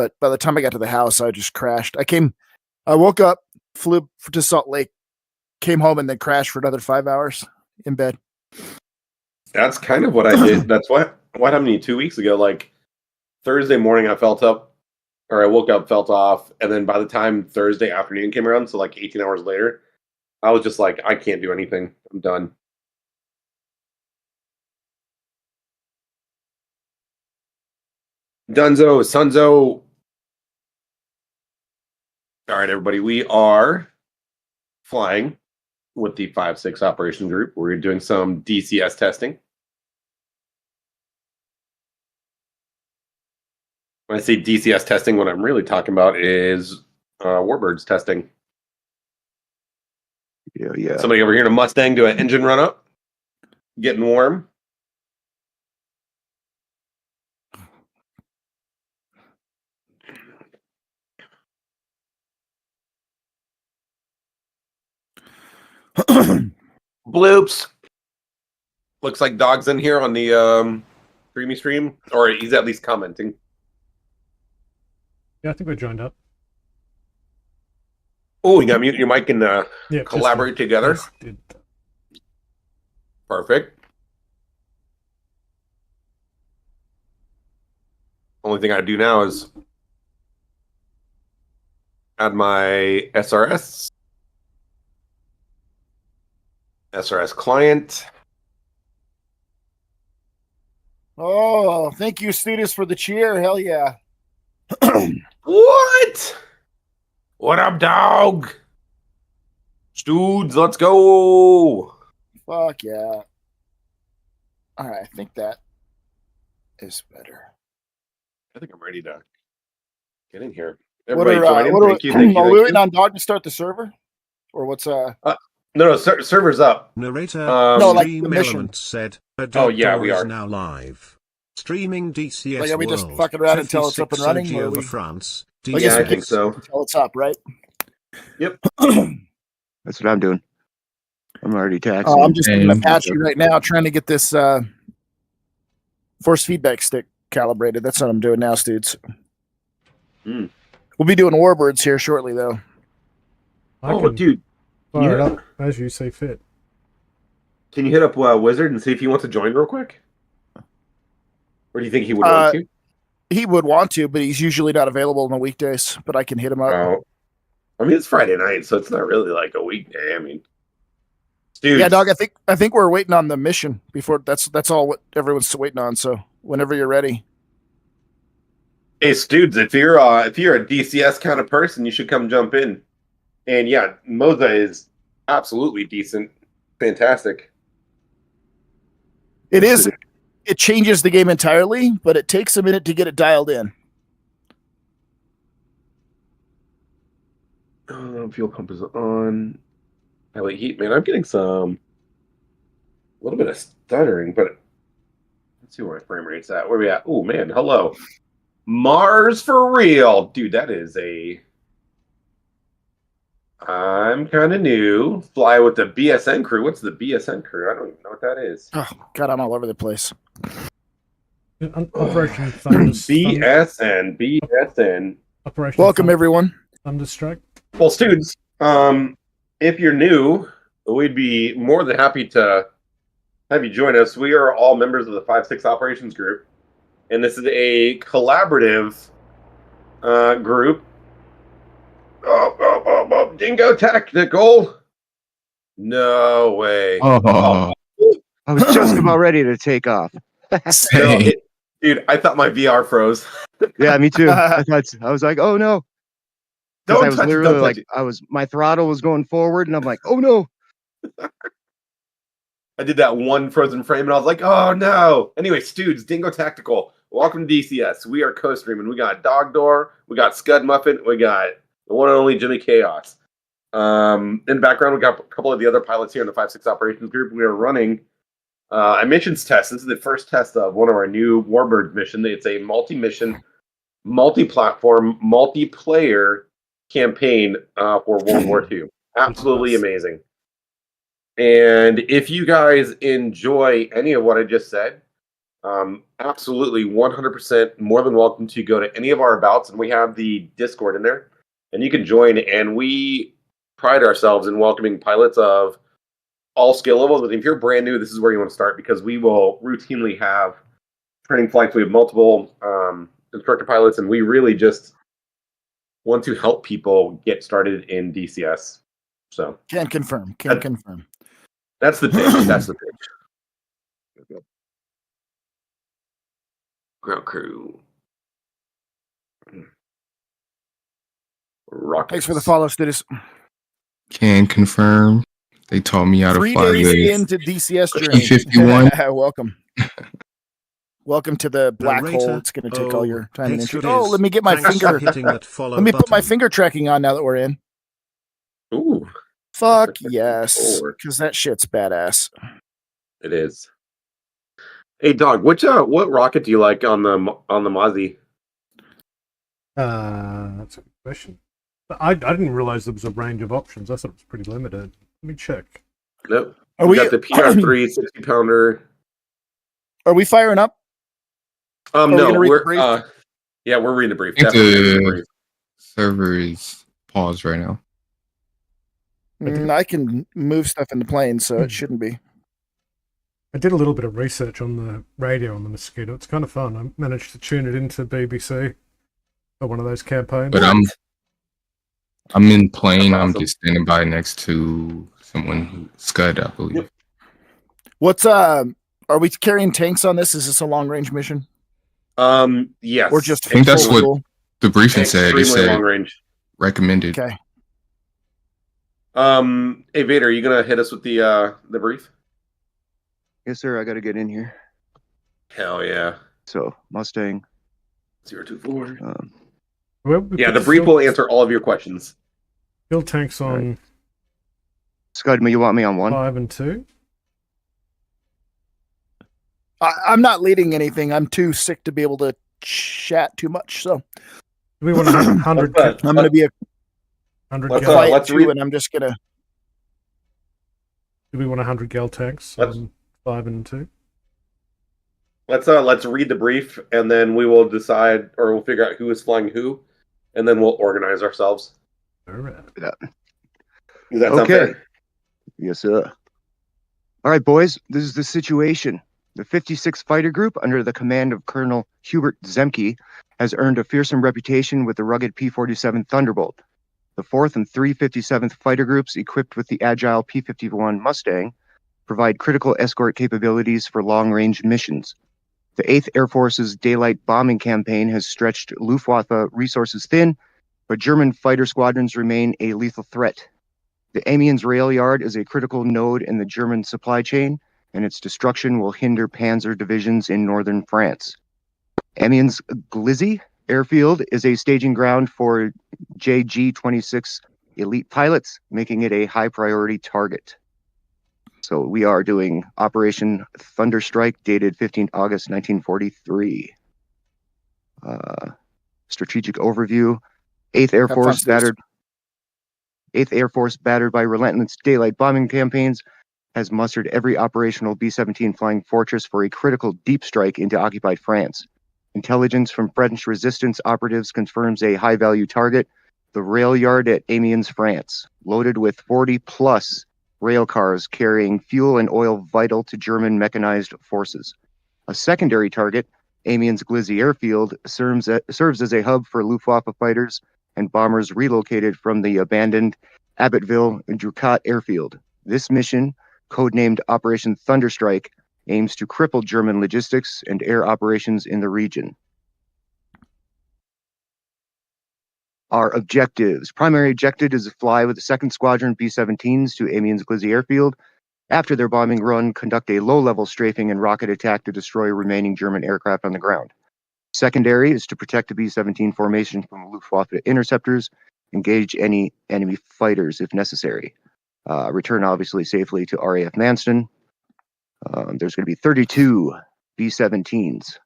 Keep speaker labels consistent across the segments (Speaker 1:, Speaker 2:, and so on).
Speaker 1: But by the time I got to the house, I just crashed. I woke up, flew to Salt Lake, came home, and then crashed for another 5 hours in bed.
Speaker 2: That's kind of what I did. That's what happened to me 2 weeks ago. Like Thursday morning, I woke up, felt off, and then by the time Thursday afternoon came around, so like 18 hours later, I was just like, I can't do anything. I'm done. Dunzo, Sunzo. All right, everybody, we are flying with the 5-6 operation group. We're doing some DCS testing. When I say DCS testing, what I'm really talking about is Warbirds testing.
Speaker 3: Yeah.
Speaker 2: Somebody over here in a Mustang do an engine run up. Getting warm. Bloops. Looks like Dog's in here on the streamy stream, or he's at least commenting.
Speaker 4: Yeah, I think we're joined up.
Speaker 2: Oh, you got to mute your mic and collaborate together.
Speaker 4: Yes,
Speaker 2: Perfect. Only thing I do now is add my SRS client.
Speaker 1: Oh, thank you, students, for the cheer. Hell yeah.
Speaker 2: What? What up, dog? Studes, let's go.
Speaker 1: Fuck yeah. All right, I think that is better.
Speaker 2: I think I'm ready to get in here.
Speaker 1: What
Speaker 2: Everybody
Speaker 1: are,
Speaker 2: join in. Thank you.
Speaker 1: are we waiting on Dog to start the server? Or what's
Speaker 2: No, server's up.
Speaker 5: Narrator
Speaker 1: no, like
Speaker 5: Dream
Speaker 1: the mission.
Speaker 5: Element said,
Speaker 2: Oh, yeah, we are.
Speaker 5: is now live. Streaming DCS
Speaker 1: Like, are we just
Speaker 5: World,
Speaker 1: fucking around until it's up and
Speaker 5: 56
Speaker 1: running?
Speaker 5: Soji
Speaker 1: Or
Speaker 5: over
Speaker 1: we,
Speaker 5: France.
Speaker 1: I guess
Speaker 2: Yeah,
Speaker 1: we
Speaker 2: I think so.
Speaker 1: Until it's up, right?
Speaker 2: Yep.
Speaker 3: That's what I'm doing. I'm already taxing.
Speaker 1: I'm just in Apache right now trying to get this force feedback stick calibrated. That's what I'm doing now, dudes.
Speaker 2: Mm.
Speaker 1: We'll be doing Warbirds here shortly, though.
Speaker 2: Dude.
Speaker 4: Fire it up as you say fit.
Speaker 2: Can you hit up Wizard and see if he wants to join real quick? Or do you think he would want to?
Speaker 1: He would want to, but he's usually not available on the weekdays. But I can hit him up.
Speaker 2: Oh. I mean, it's Friday night, so it's not really like a weekday. I mean, dude.
Speaker 1: Yeah, Dog. I think we're waiting on the mission before. That's all what everyone's waiting on. So whenever you're ready.
Speaker 2: Hey, Studes, if you're a DCS kind of person, you should come jump in. And yeah, Moza is absolutely decent, fantastic.
Speaker 1: It is. It changes the game entirely, but it takes a minute to get it dialed in.
Speaker 2: Fuel pump is on. Highlight heat, man. I'm getting a little bit of stuttering, but let's see where my frame rate's at. Where are we at? Oh man, hello, Mars for real, dude. That is I'm kind of new. Fly with the BSN crew. What's the BSN crew? I don't even know what that is.
Speaker 1: Oh God, I'm all over the place.
Speaker 4: Operation
Speaker 2: BSN.
Speaker 4: Operation
Speaker 1: Welcome, everyone.
Speaker 4: Thunderstruck.
Speaker 2: Well, students, if you're new, we'd be more than happy to have you join us. We are all members of the 5-6 operations group, and this is a collaborative group. Dingo Tactical. No way.
Speaker 3: I was just about ready to take off.
Speaker 2: Dude, I thought my VR froze.
Speaker 3: Yeah, me too. I was like, oh no.
Speaker 2: Don't
Speaker 3: I was
Speaker 2: touch it,
Speaker 3: literally
Speaker 2: don't
Speaker 3: like,
Speaker 2: touch
Speaker 3: my throttle was going forward, and I'm like, oh no.
Speaker 2: I did that one frozen frame, and I was like, oh no. Anyway, Studes, Dingo Tactical, welcome to DCS. We are co-streaming. We got Dog Door, we got Scud Muffin, we got the one and only Jimmy Chaos. In the background, we got a couple of the other pilots here in the 5-6 operations group. We are running a missions test. This is the first test of one of our new Warbird mission. It's a multi-mission, multi-platform, multiplayer campaign for World War II. Absolutely amazing. And if you guys enjoy any of what I just said, absolutely 100% more than welcome to go to any of our bouts, and we have the Discord in there, and you can join. And we pride ourselves in welcoming pilots of all skill levels. But if you're brand new, this is where you want to start, because we will routinely have training flights. We have multiple instructor pilots, and we really just want to help people get started in DCS. So
Speaker 1: Can confirm. Can confirm.
Speaker 2: that's the pitch. That's the pitch. Ground crew. Rockets.
Speaker 1: Thanks for the follow, students.
Speaker 6: Can confirm. They taught me how to
Speaker 1: 3
Speaker 6: fly
Speaker 1: days
Speaker 6: the
Speaker 1: into DCS journey.
Speaker 6: P-51.
Speaker 1: Welcome. Welcome to the black
Speaker 5: Narrator,
Speaker 1: hole. It's going to take all your time and
Speaker 5: X
Speaker 1: interest.
Speaker 5: it
Speaker 1: Oh,
Speaker 5: is.
Speaker 1: let me get my
Speaker 5: Thanks for
Speaker 1: finger.
Speaker 5: hitting that follow
Speaker 1: Let me put my
Speaker 5: button.
Speaker 1: finger tracking on now that we're in.
Speaker 2: Ooh,
Speaker 1: Fuck yes,
Speaker 2: Forward.
Speaker 1: because that shit's badass.
Speaker 2: it is. Hey, dog. What rocket do you like on the Mozzie?
Speaker 4: That's a good question. I didn't realize there was a range of options. I thought it was pretty limited. Let me check.
Speaker 2: Nope.
Speaker 1: Are
Speaker 2: We
Speaker 1: we?
Speaker 2: got the PR3 60-pounder.
Speaker 1: Are we firing up? we
Speaker 2: No,
Speaker 1: gonna read the
Speaker 2: we're
Speaker 1: brief?
Speaker 2: yeah, we're reading the brief.
Speaker 6: I think
Speaker 2: Definitely reading the
Speaker 6: the
Speaker 2: brief.
Speaker 6: server is paused right now.
Speaker 1: I can move stuff in the plane, so it shouldn't be.
Speaker 4: I did a little bit of research on the radio on the Mosquito. It's kind of fun. I managed to tune it into BBC for one of those campaigns.
Speaker 6: But I'm in plane.
Speaker 2: That's
Speaker 6: I'm
Speaker 2: awesome.
Speaker 6: just standing by next to someone who Scud, I believe.
Speaker 1: What's are we carrying tanks on this? Is this a long range mission
Speaker 2: Yes.
Speaker 1: or just?
Speaker 6: I think that's
Speaker 1: full
Speaker 6: what
Speaker 1: fuel?
Speaker 6: the briefing said. It
Speaker 2: Extremely long
Speaker 6: said
Speaker 2: range.
Speaker 6: recommended.
Speaker 1: Okay.
Speaker 2: Hey Vader, are you gonna hit us with the brief?
Speaker 3: Yes, sir. I got to get in here.
Speaker 2: Hell yeah.
Speaker 3: So Mustang.
Speaker 2: 024.
Speaker 4: Well, we
Speaker 2: Yeah,
Speaker 4: put
Speaker 2: the brief
Speaker 4: fuel-
Speaker 2: will answer all of your questions.
Speaker 4: Fuel tanks on
Speaker 3: Scud, you want me on 1?
Speaker 4: 5 and 2.
Speaker 1: I'm not leading anything. I'm too sick to be able to chat too much. So
Speaker 4: Do we want 100?
Speaker 2: Let's,
Speaker 1: I'm going to be a
Speaker 4: 100
Speaker 2: let's,
Speaker 4: gal.
Speaker 1: flight
Speaker 2: let's
Speaker 1: two,
Speaker 2: read-
Speaker 1: and I'm just going to.
Speaker 4: Do we want 100 gal tanks
Speaker 2: Let's-
Speaker 4: on 5 and 2?
Speaker 2: let's read the brief, and then we will decide, or we'll figure out who is flying who, and then we'll organize ourselves.
Speaker 4: All right.
Speaker 2: Does that sound
Speaker 3: Okay.
Speaker 2: fair?
Speaker 3: Yes, sir. All right, boys. This is the situation. The 56th Fighter Group, under the command of Colonel Hubert Zemke, has earned a fearsome reputation with the rugged P-47 Thunderbolt. The 4th and 357th Fighter Groups, equipped with the agile P-51 Mustang, provide critical escort capabilities for long-range missions. The 8th Air Force's daylight bombing campaign has stretched Luftwaffe resources thin, but German fighter squadrons remain a lethal threat. The Amiens rail yard is a critical node in the German supply chain, and its destruction will hinder panzer divisions in northern France. Amiens Glizzy Airfield is a staging ground for JG-26 elite pilots, making it a high-priority target. So we are doing Operation Thunderstrike, dated 15 August 1943. Strategic overview. 8th Air
Speaker 1: Have
Speaker 3: Force
Speaker 1: fun,
Speaker 3: battered. 8th Air Force, battered by relentless daylight bombing campaigns, has mustered every operational B-17 Flying Fortress for a critical deep strike into occupied France. Intelligence from French resistance operatives confirms a high-value target, the rail yard at Amiens, France, loaded with 40-plus rail cars carrying fuel and oil vital to German mechanized forces. A secondary target, Amiens Glizzy Airfield, serves as a hub for Luftwaffe fighters and bombers relocated from the abandoned Abbottville Drucat Airfield. This mission, codenamed Operation Thunderstrike, aims to cripple German logistics and air operations in the region. Our objectives. Primary objective is to fly with the 2nd Squadron B-17s to Amiens Glizzy Airfield. After their bombing run, conduct a low-level strafing and rocket attack to destroy remaining German aircraft on the ground. Secondary is to protect the B-17 formation from Luftwaffe interceptors, engage any enemy fighters if necessary. Return, obviously, safely to RAF Manston. There's going to be 32 B-17s.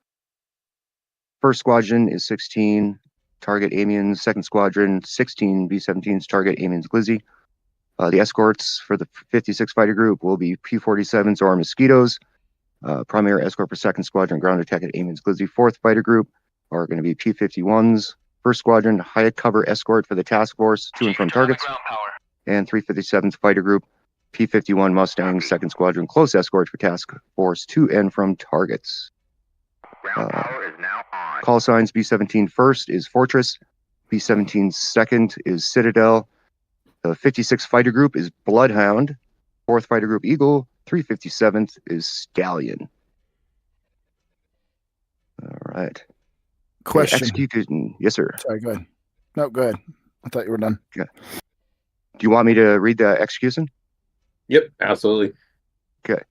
Speaker 3: 1st Squadron is 16. Target Amiens. 2nd Squadron, 16 B-17s. Target Amiens Glizzy. The escorts for the 56 Fighter Group will be P-47s or Mosquitoes. Primary escort for 2nd Squadron ground attack at Amiens Glizzy 4th Fighter Group are going to be P-51s. 1st Squadron high cover escort for the task force to and from targets. And 357th Fighter Group P-51 Mustang 2nd Squadron close escort for task force to and from targets. Call signs B-17 first is Fortress. B-17 second is Citadel. The 56th Fighter Group is Bloodhound. 4th Fighter Group Eagle. 357th is Stallion. All right.
Speaker 1: Question.
Speaker 3: Execution. Yes, sir.
Speaker 1: Sorry, go ahead. No, go ahead. I thought you were done.
Speaker 3: Okay. Do you want me to read the execution?
Speaker 2: Yep, absolutely.
Speaker 3: Okay.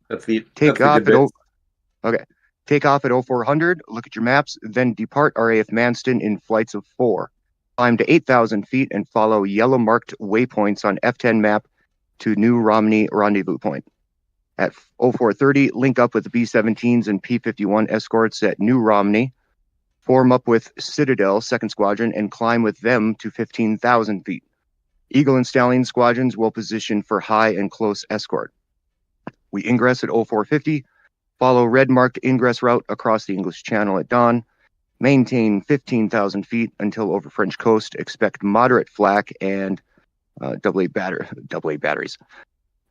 Speaker 2: Take off
Speaker 3: at Take off at 0400, look at your maps, then depart RAF Manston in flights of 4. Climb to 8,000 feet and follow yellow marked waypoints on F10 map to New Romney rendezvous point. At 0430, link up with the B-17s and P-51 escorts at New Romney. Form up with Citadel 2nd Squadron and climb with them to 15,000 feet. Eagle and Stallion squadrons will position for high and close escort. We ingress at 0450. Follow red marked ingress route across the English Channel at dawn. Maintain 15,000 feet until over French coast. Expect moderate flak and AA batteries.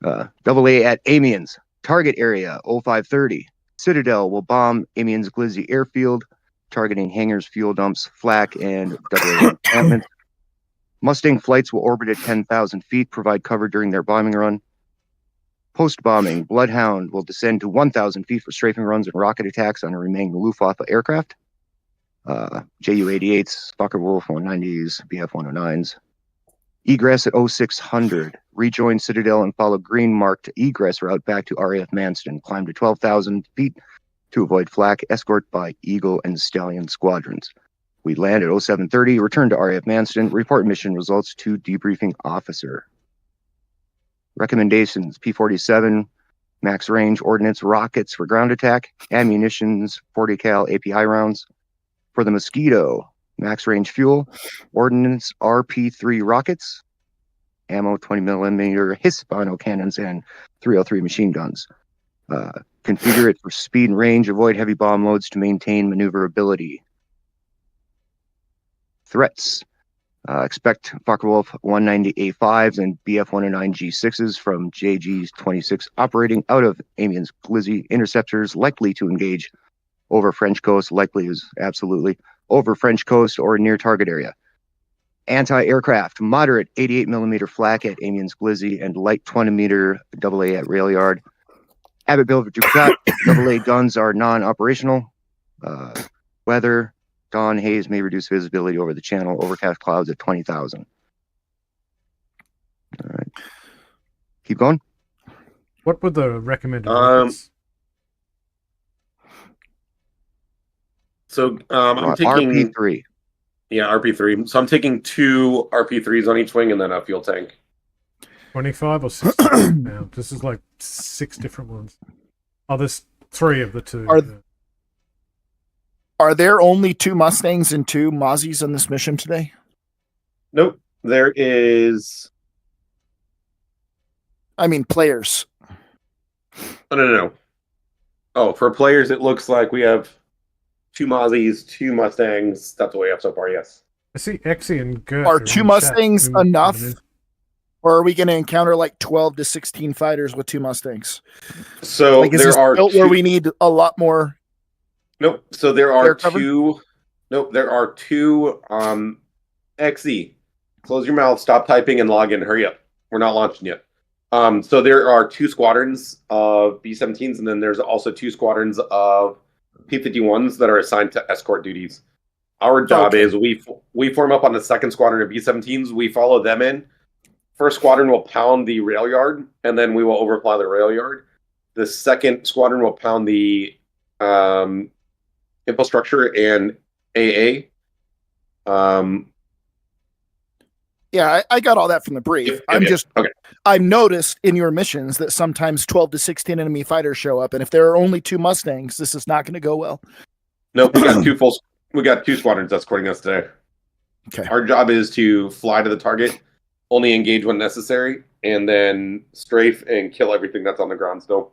Speaker 3: AA at Amiens. Target area 0530. Citadel will bomb Amiens Glizzy airfield, targeting hangars, fuel dumps, flak, and AA encampment. Mustang flights will orbit at 10,000 feet, provide cover during their bombing run. Post-bombing, Bloodhound will descend to 1,000 feet for strafing runs and rocket attacks on a remaining Luftwaffe aircraft. Ju-88s, Focke-Wulf 190s, Bf-109s. Egress at 0600. Rejoin Citadel and follow green-marked egress route back to RAF Manston. Climb to 12,000 feet to avoid flak. Escort by Eagle and Stallion squadrons. We land at 0730. Return to RAF Manston. Report mission results to debriefing officer. Recommendations: P-47, max range ordnance rockets for ground attack, ammunitions, 40 cal API rounds. For the Mosquito, max range fuel, ordnance RP-3 rockets, ammo 20mm Hispano cannons, and 303 machine guns. Configure it for speed and range, avoid heavy bomb loads to maintain maneuverability. Threats. Expect Focke-Wulf 190A5s and BF-109 G6s from JG-26 operating out of Amiens Glizzy interceptors, likely to engage over French coast, likely is absolutely, over French coast or near target area. Anti-aircraft, moderate 88mm flak at Amiens Glizzy and light 20mm AA at rail yard. Abbottville Ducat, AA guns are non-operational. Weather. Dawn haze may reduce visibility over the channel. Overcast clouds at 20,000. All right. Keep going.
Speaker 4: What were the recommended rockets?
Speaker 2: So I'm taking
Speaker 3: RP-3.
Speaker 2: Yeah, RP-3. So I'm taking 2 RP-3s on each wing and then a fuel tank.
Speaker 4: 25 or 60 now? This is like 6 different ones. Oh, there's 3 of the 2.
Speaker 1: Are there only 2 Mustangs and 2 Mozzies on this mission today?
Speaker 2: Nope. There is...
Speaker 1: I mean, players.
Speaker 2: Oh, no. Oh, for players, it looks like we have 2 Mozzies, 2 Mustangs. That's the way up so far, yes.
Speaker 4: I see Exy and Gert.
Speaker 1: Are 2 Mustangs enough? Or are we going to encounter like 12 to 16 fighters with 2 Mustangs?
Speaker 2: So
Speaker 1: like, is
Speaker 2: there
Speaker 1: this
Speaker 2: are
Speaker 1: built where we need a lot more...
Speaker 2: Nope. So there are 2. Nope. There are 2. XE. Close your mouth. Stop typing and log in. Hurry up. We're not launching yet. So there are 2 squadrons of B-17s, and then there's also 2 squadrons of P-51s that are assigned to escort duties. Our job is we form up on the 2nd squadron of B-17s. We follow them in. 1st squadron will pound the rail yard, and then we will overfly the rail yard. The 2nd squadron will pound the infrastructure and AA.
Speaker 1: Yeah, I got all that from the brief. I've noticed in your missions that sometimes 12 to 16 enemy fighters show up, and if there are only 2 Mustangs, this is not going to go well.
Speaker 2: Nope, we got 2 squadrons escorting us today.
Speaker 1: Okay.
Speaker 2: Our job is to fly to the target, only engage when necessary, and then strafe and kill everything that's on the ground still.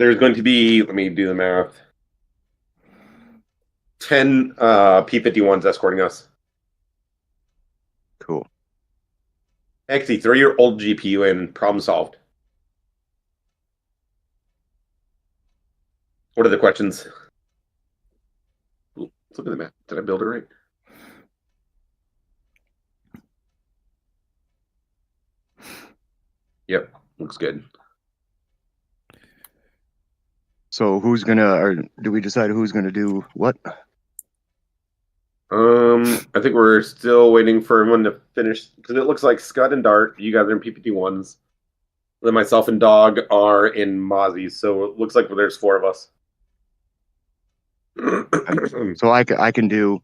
Speaker 2: there's going to be, let me do the math, 10 P-51s escorting us.
Speaker 3: Cool.
Speaker 2: Actually, throw your old GPU in. Problem solved. What are the questions? Ooh, let's look at the map. Did I build it right? Yep, looks good.
Speaker 3: So who's gonna, or do we decide who's gonna do what?
Speaker 2: I think we're still waiting for everyone to finish because it looks like Scud and Dart, you guys are in PPT1s. Then myself and Dog are in Mozzies, so it looks like there's 4 of us.
Speaker 3: So I can do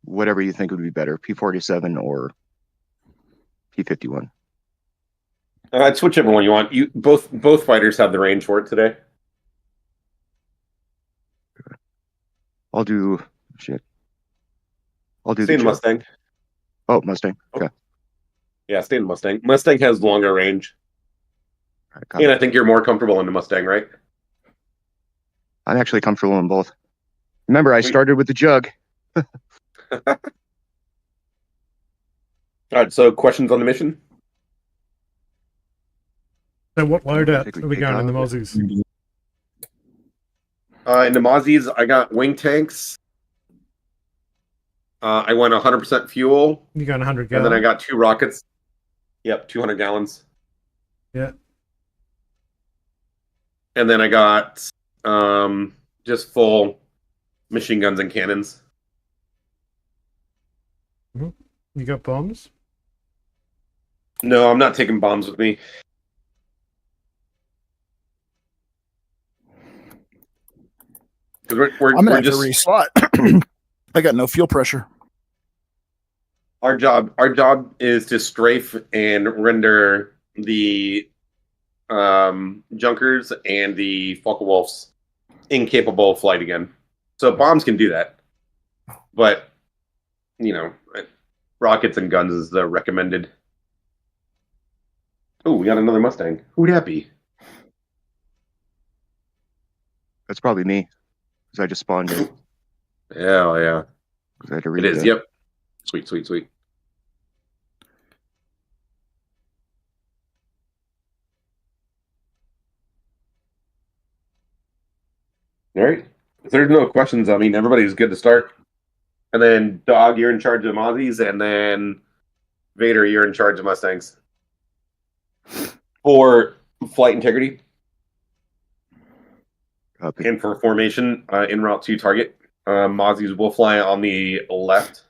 Speaker 3: whatever you think would be better, P-47 or P-51.
Speaker 2: It's whichever one you want. You both fighters have the range for it today.
Speaker 3: I'll do shit. I'll do
Speaker 2: Stay in the Mustang.
Speaker 3: Oh, Mustang. Okay.
Speaker 2: Yeah, stay in the Mustang. Mustang has longer range.
Speaker 3: Right,
Speaker 2: And I think you're more comfortable in the Mustang, right?
Speaker 3: I'm actually comfortable in both. Remember, I started with the jug.
Speaker 2: All right, so questions on the mission?
Speaker 4: So what loadout
Speaker 3: think we
Speaker 4: are we
Speaker 3: kick
Speaker 4: going in the
Speaker 3: off?
Speaker 4: Mozzies?
Speaker 2: In the Mozzies, I got wing tanks. I went 100% fuel.
Speaker 4: You going 100
Speaker 2: And
Speaker 4: gallon?
Speaker 2: then I got 2 rockets. Yep, 200 gallons.
Speaker 4: Yeah.
Speaker 2: And then I got just full machine guns and cannons.
Speaker 4: You got bombs?
Speaker 2: No, I'm not taking bombs with me. We're
Speaker 1: I'm gonna have
Speaker 2: just
Speaker 1: to reslot. I got no fuel pressure.
Speaker 2: our job is to strafe and render the Junkers and the Focke-Wulfs incapable of flight again. So bombs can do that, but rockets and guns is the recommended. Oh, we got another Mustang. Who'd that be?
Speaker 3: That's probably me, because I just spawned it.
Speaker 2: Hell yeah,
Speaker 3: I had to
Speaker 2: it
Speaker 3: read
Speaker 2: is.
Speaker 3: the-
Speaker 2: Yep, sweet. All right. If there's no questions, I mean, everybody's good to start. And then, Dog, you're in charge of Mozzies, and then Vader, you're in charge of Mustangs. For flight integrity
Speaker 3: Copy.
Speaker 2: and for formation, en route to target, Mozzies will fly on the left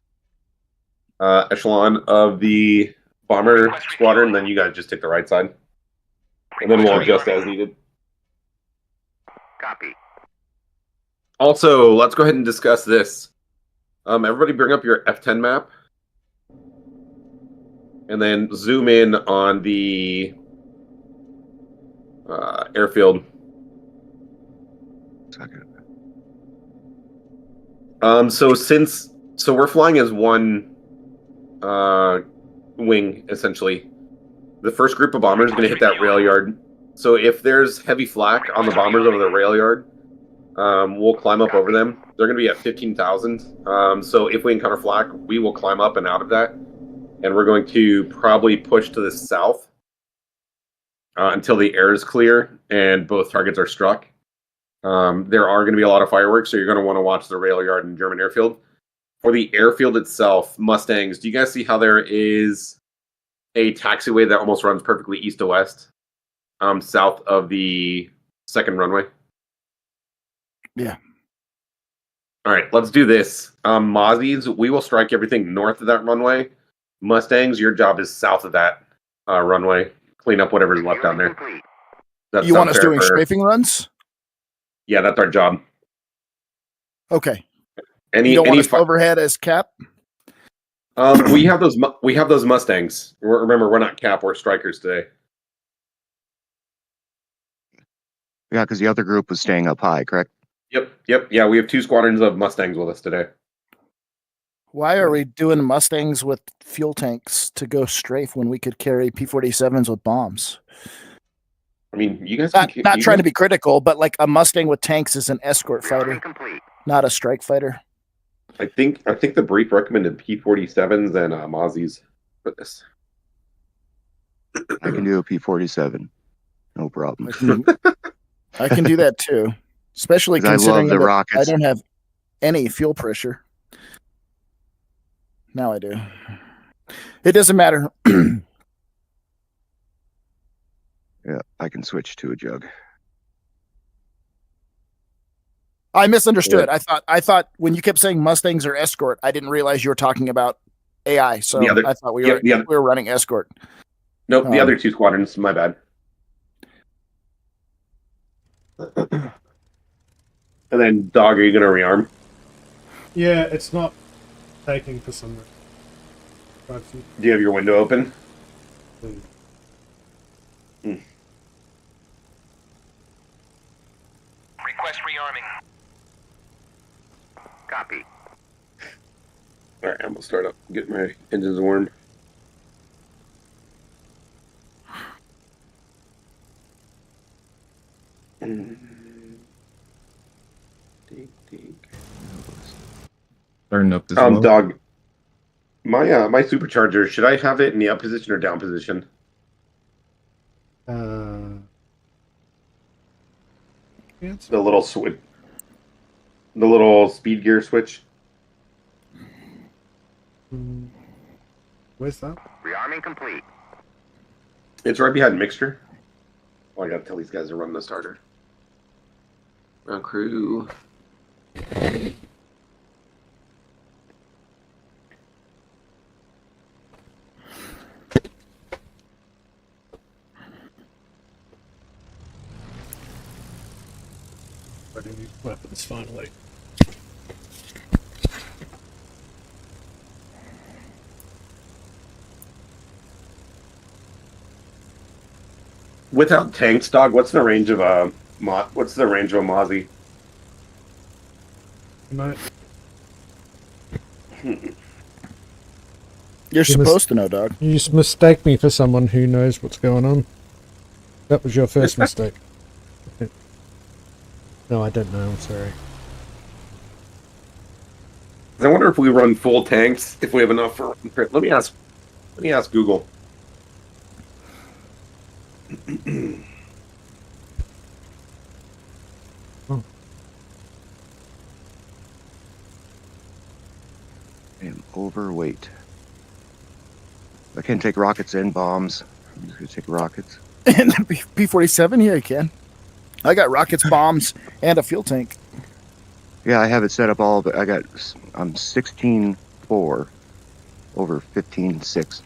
Speaker 2: echelon of the bomber squadron, then you guys just take the right side. And then we'll adjust as needed.
Speaker 3: Copy.
Speaker 2: Also, let's go ahead and discuss this. Everybody bring up your F10 map. And then zoom in on the airfield. So we're flying as one wing, essentially. The first group of bombers is going to hit that rail yard. So if there's heavy flak on the bombers over the rail yard, we'll climb up over them. They're going to be at 15,000. So if we encounter flak, we will climb up and out of that. And we're going to probably push to the south until the air is clear and both targets are struck. There are going to be a lot of fireworks, so you're going to want to watch the rail yard and German airfield. For the airfield itself, Mustangs, do you guys see how there is a taxiway that almost runs perfectly east to west, south of the second runway?
Speaker 1: Yeah.
Speaker 2: All right, let's do this. Mozzies, we will strike everything north of that runway. Mustangs, your job is south of that runway. Clean up whatever's left down there.
Speaker 1: You want us doing strafing runs?
Speaker 2: Yeah, that's our job.
Speaker 1: Okay. You don't want us overhead as cap?
Speaker 2: We have those Mustangs. Remember, we're not cap, we're strikers today.
Speaker 3: Yeah, because the other group was staying up high, correct?
Speaker 2: Yep. Yeah, we have 2 squadrons of Mustangs with us today.
Speaker 1: Why are we doing Mustangs with fuel tanks to go strafe when we could carry P-47s with bombs?
Speaker 2: I mean, you guys
Speaker 1: not trying to be critical, but like a Mustang with tanks is an escort fighter, not a strike fighter.
Speaker 2: I think the brief recommended P-47s and Mozzies for this.
Speaker 3: I can do a P-47, no problem.
Speaker 1: I can do that too, especially considering
Speaker 3: I love the rockets.
Speaker 1: I don't have any fuel pressure. Now I do. It doesn't matter.
Speaker 3: Yeah, I can switch to a jug.
Speaker 1: I misunderstood. Yeah. I thought when you kept saying Mustangs or escort, I didn't realize you were talking about AI. So I thought we were running escort.
Speaker 2: Nope, the other two squadrons. My bad. And then, Dog, are you going to rearm?
Speaker 4: Yeah, it's not taking for some reason.
Speaker 2: Do you have your window open?
Speaker 7: Request rearming. Copy.
Speaker 2: All right, I'm gonna start up, get my engines warm.
Speaker 6: Starting up this low.
Speaker 2: Dog. My supercharger, should I have it in the up position or down position? The little switch, the little speed gear switch.
Speaker 4: Where's that?
Speaker 7: Rearming complete.
Speaker 2: It's right behind mixture. Oh, I gotta tell these guys to run the starter. Ground crew.
Speaker 4: Weapons finally.
Speaker 2: Without tanks, Dog, what's the range of a Mozzie?
Speaker 1: You're supposed to know, Dog.
Speaker 4: You just mistake me for someone who knows what's going on. That was your first mistake. No, I don't know. I'm sorry.
Speaker 2: I wonder if we run full tanks, if we have enough for. Let me ask Google.
Speaker 3: I am overweight. I can't take rockets and bombs. I'm just gonna take rockets.
Speaker 1: And P-47, yeah, you can. I got rockets, bombs, and a fuel tank.
Speaker 3: Yeah, I have it set up all, but I'm 16.4 over 15.6.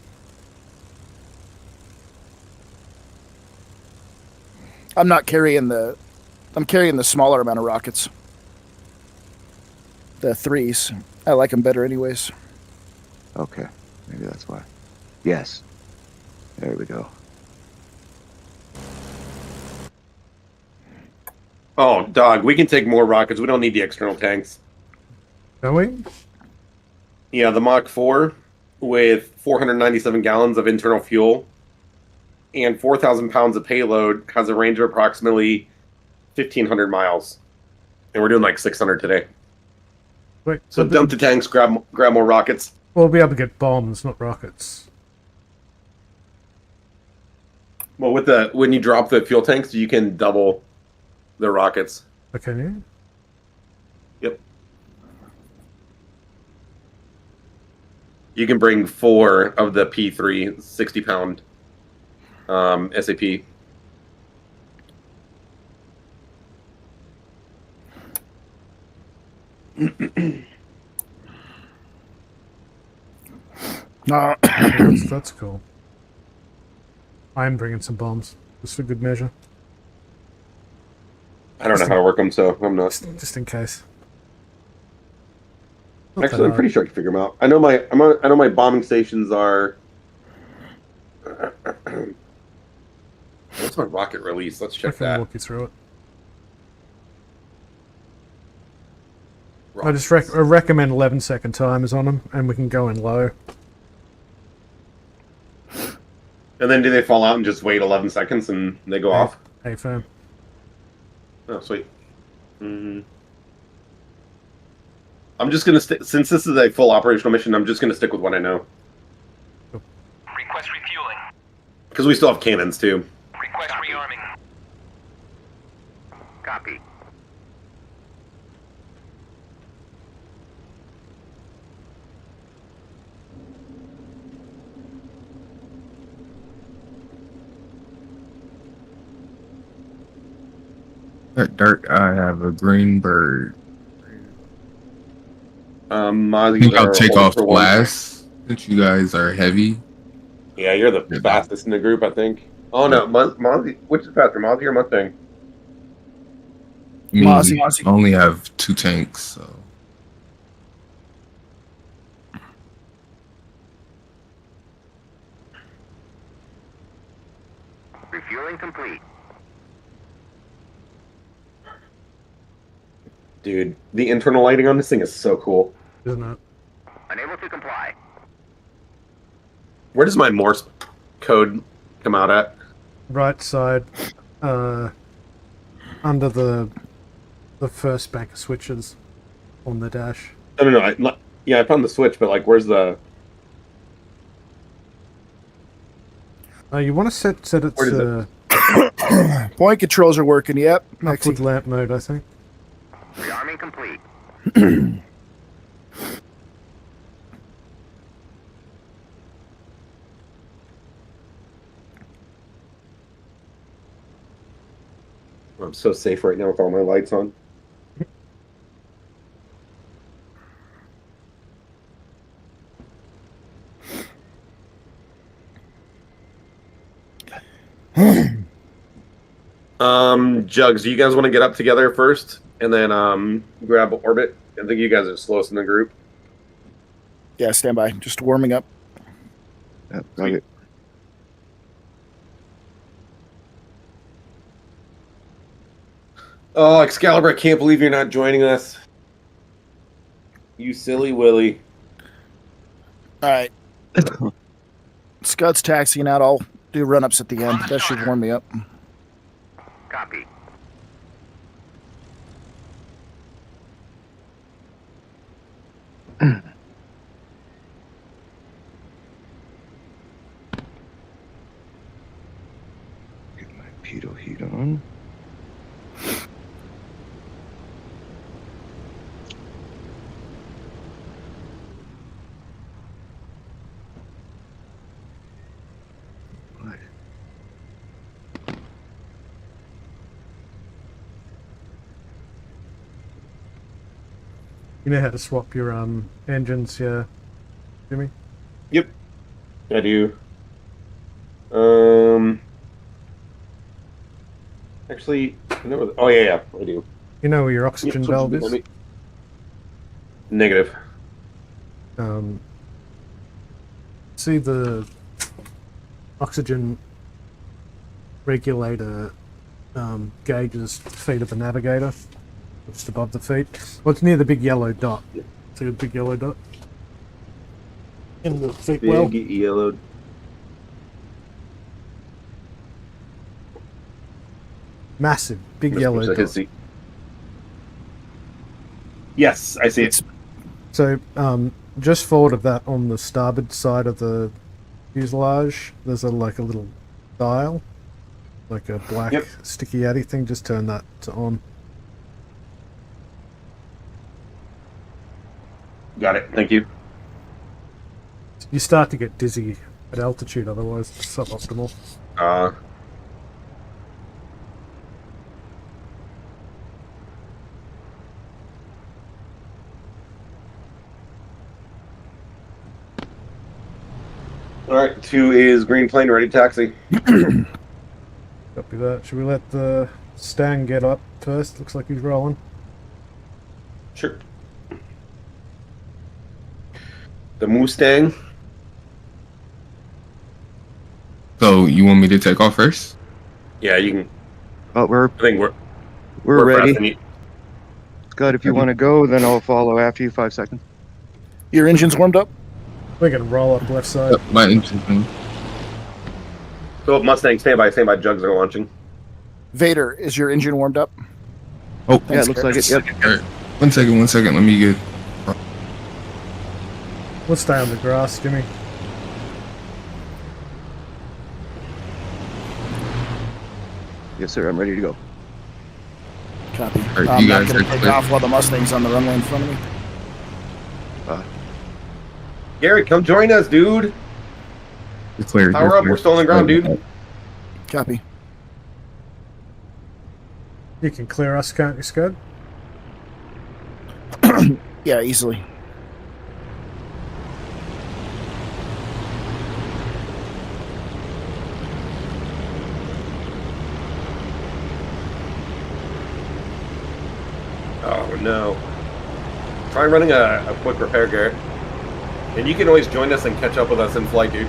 Speaker 1: I'm carrying the smaller amount of rockets. The 3s. I like them better anyways.
Speaker 3: Okay, maybe that's why. Yes. There we go.
Speaker 2: Oh, Dog, we can take more rockets. We don't need the external tanks.
Speaker 4: Are we?
Speaker 2: Yeah, the Mach 4 with 497 gallons of internal fuel and 4,000 pounds of payload has a range of approximately 1,500 miles. And we're doing like 600 today.
Speaker 4: Wait,
Speaker 2: so dump the tanks, grab more rockets.
Speaker 4: We'll be able to get bombs, not rockets.
Speaker 2: Well, when you drop the fuel tanks, you can double the rockets.
Speaker 4: Okay. Yeah.
Speaker 2: Yep. You can bring 4 of the P3 60-pound SAP.
Speaker 1: No,
Speaker 4: that's cool. I'm bringing some bombs, just for good measure.
Speaker 2: I don't know how to work them, so I'm not.
Speaker 4: Just in case.
Speaker 2: Actually, I'm pretty sure I can figure them out. I know my bombing stations are. What's my rocket release? Let's check that.
Speaker 4: I can walk you through it. Rockets. I just recommend 11-second timers on them, and we can go in low.
Speaker 2: And then do they fall out and just wait 11 seconds and they go off?
Speaker 4: Hey, fam.
Speaker 2: Oh, sweet. I'm just gonna stick, since this is a full operational mission, I'm just gonna stick with what I know.
Speaker 7: Request refueling.
Speaker 2: Because we still have cannons, too.
Speaker 7: Request rearming. Copy.
Speaker 6: That dirt, I have a green bird. I
Speaker 2: Mozzie,
Speaker 6: think I'll
Speaker 2: are
Speaker 6: take
Speaker 2: holding
Speaker 6: off
Speaker 2: for one.
Speaker 6: last since you guys are heavy.
Speaker 2: Yeah, you're the fastest in the group, I think. Oh, no. Mozzie, which is faster, Mozzie or Mustang?
Speaker 6: Me,
Speaker 1: Mozzie.
Speaker 6: I only have 2 tanks, so.
Speaker 7: Refueling complete.
Speaker 2: Dude, the internal lighting on this thing is so cool.
Speaker 4: Isn't it?
Speaker 7: Unable to comply.
Speaker 2: Where does my Morse code come out at?
Speaker 4: Right side, under the first bank of switches on the dash.
Speaker 2: No. I found the switch, but like, where's the?
Speaker 4: You want to set it
Speaker 2: Where is
Speaker 4: to
Speaker 1: Point controls are working. Yep.
Speaker 4: upward lamp mode, I think.
Speaker 7: Rearming complete.
Speaker 2: I'm so safe right now with all my lights on. Jugs, do you guys want to get up together first and then grab orbit? I think you guys are slowest in the group.
Speaker 1: Yeah, stand by. Just warming up.
Speaker 3: Yep, got it.
Speaker 2: Oh, Excalibur, I can't believe you're not joining us. You silly Willy.
Speaker 1: All right. Scud's taxiing out. I'll do run-ups at the end. That should warm me up.
Speaker 7: Copy.
Speaker 3: Get my pitot heat on. What?
Speaker 4: You know how to swap your engines, yeah, Jimmy?
Speaker 2: Yep. I do. Actually, oh yeah, I do.
Speaker 4: You know where your oxygen valve is?
Speaker 2: Negative.
Speaker 4: See the oxygen regulator gauges feet of the navigator, just above the feet. Well, it's near the big yellow dot. See the big yellow dot in the feet well.
Speaker 2: Big yellow.
Speaker 4: Massive, big yellow dot.
Speaker 2: Yes, I see it.
Speaker 4: So, just forward of that, on the starboard side of the fuselage, there's a little dial, like a black sticky addy thing. Just turn that to on.
Speaker 2: Got it. Thank you.
Speaker 4: You start to get dizzy at altitude, otherwise it's suboptimal.
Speaker 2: All right, 2 is green plane, ready taxi.
Speaker 4: Copy that. Should we let the Stang get up first? Looks like he's rolling.
Speaker 2: Sure. The Mustang.
Speaker 6: So you want me to take off first?
Speaker 2: Yeah, you can.
Speaker 3: Oh,
Speaker 2: I think
Speaker 3: we're ready.
Speaker 2: pressing you.
Speaker 3: Scott, if you want to go, then I'll follow after you. 5 seconds.
Speaker 1: Your engine's warmed up?
Speaker 4: We're gonna roll up left side.
Speaker 6: Yep, my engine's in.
Speaker 2: So Mustang, stand by. Jugs are launching.
Speaker 1: Vader, is your engine warmed up?
Speaker 6: Oh,
Speaker 3: Yeah, it looks like it. Yep.
Speaker 6: All right. One second. Let me get.
Speaker 4: We'll stay on the grass, Jimmy.
Speaker 3: Yes, sir. I'm ready to go.
Speaker 1: Copy.
Speaker 6: right,
Speaker 1: I'm
Speaker 6: you
Speaker 1: not
Speaker 6: guys
Speaker 1: going
Speaker 6: are
Speaker 1: to take
Speaker 6: clear?
Speaker 1: off while the Mustang's on the runway in front of me.
Speaker 2: Gary, come join us, dude.
Speaker 6: You're clear.
Speaker 2: Power
Speaker 6: you're
Speaker 2: up.
Speaker 6: clear.
Speaker 2: We're still on the ground, dude.
Speaker 1: Copy.
Speaker 4: You can clear us, can't you, Scud?
Speaker 1: Yeah, easily.
Speaker 2: Oh, no. Try running a quick repair, Garrett. And you can always join us and catch up with us in flight, dude.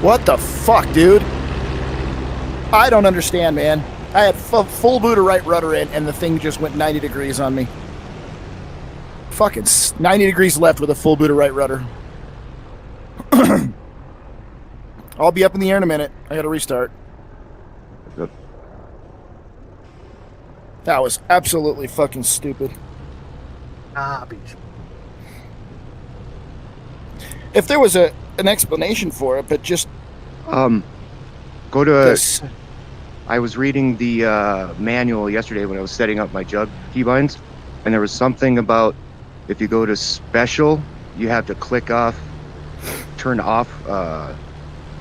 Speaker 1: What the fuck, dude? I don't understand, man. I had full boot of right rudder in, and the thing just went 90 degrees on me. Fucking 90 degrees left with a full boot of right rudder. I'll be up in the air in a minute. I gotta restart.
Speaker 3: Yep.
Speaker 1: That was absolutely fucking stupid.
Speaker 4: Garbage.
Speaker 1: If there was an explanation for it, but just
Speaker 3: Go to.
Speaker 1: this.
Speaker 3: I was reading the manual yesterday when I was setting up my jug keybinds, and there was something about if you go to special, you have to turn off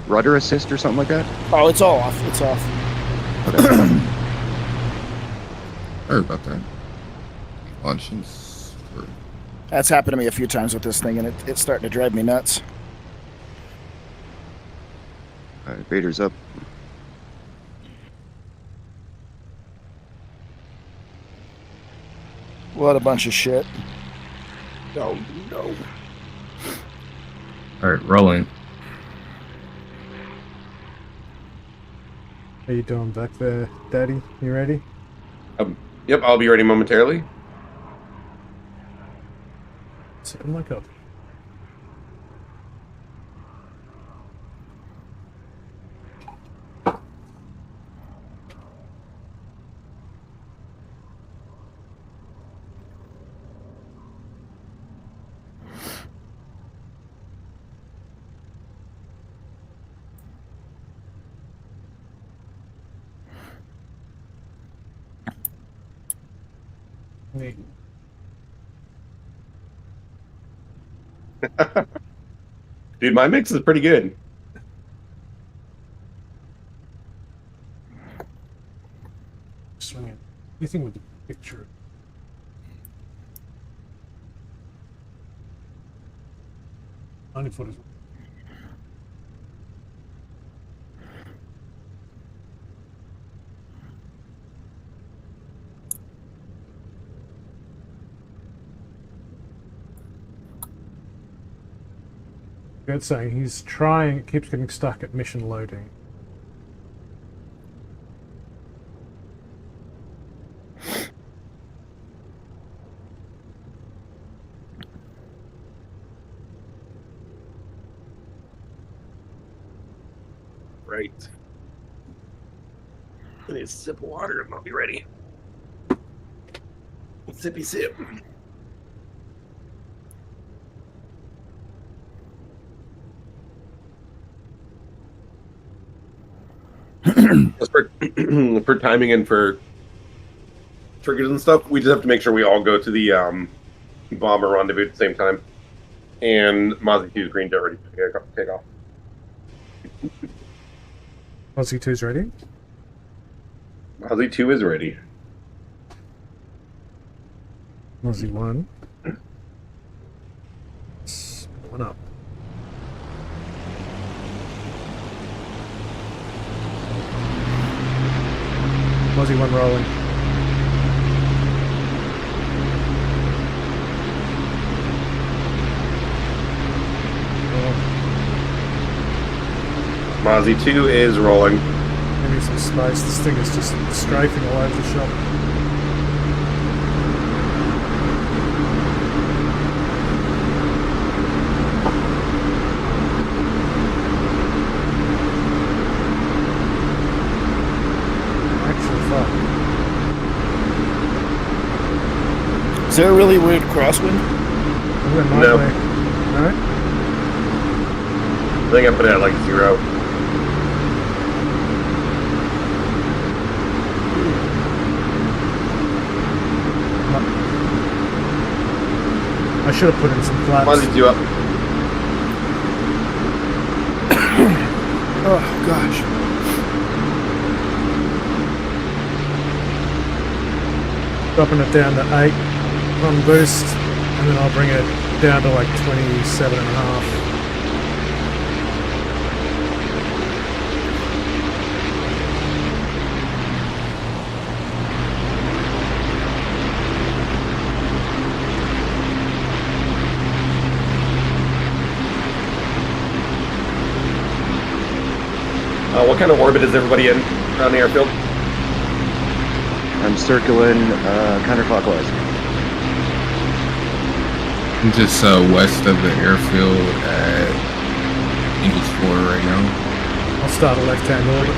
Speaker 3: rudder assist or something like that.
Speaker 1: Oh, it's all off. It's off.
Speaker 6: Sorry about that. Launches.
Speaker 1: That's happened to me a few times with this thing, and it's starting to drive me nuts.
Speaker 3: All right, Vader's up.
Speaker 1: What a bunch of shit. Oh, no.
Speaker 6: All right, rolling.
Speaker 4: How you doing back there, Daddy? You ready?
Speaker 2: Yep, I'll be ready momentarily.
Speaker 4: Set like up. Neat.
Speaker 2: Dude, my mix is pretty good.
Speaker 4: Swing it. Anything with the picture. Only footage. Good saying. He's trying, keeps getting stuck at mission loading.
Speaker 2: Right. I need a sip of water and I'll be ready. Sippy sip. Just for timing and for triggers and stuff, we just have to make sure we all go to the bomber rendezvous at the same time. And Mozzie 2's green jet ready to take off.
Speaker 4: Aussie 2's ready?
Speaker 2: Mozzie 2 is ready.
Speaker 4: Aussie 1. One up. Aussie 1 rolling.
Speaker 2: Mozzie 2 is rolling.
Speaker 4: Give me some space. This thing is just strafing all over the shop. Actually, fuck.
Speaker 1: Is there a really weird crosswind?
Speaker 4: I went my
Speaker 2: No.
Speaker 4: way. No?
Speaker 2: I think I put it at like 0.
Speaker 4: I should have put in some flaps.
Speaker 2: Come on, just do up.
Speaker 1: Oh, gosh.
Speaker 4: Dropping it down to 8 on boost, and then I'll bring it down to like 27 and a half.
Speaker 2: What kind of orbit is everybody in around the airfield?
Speaker 3: I'm circling counterclockwise.
Speaker 6: I'm just west of the airfield at Eagles 4 right now.
Speaker 4: I'll start a left-hand orbit.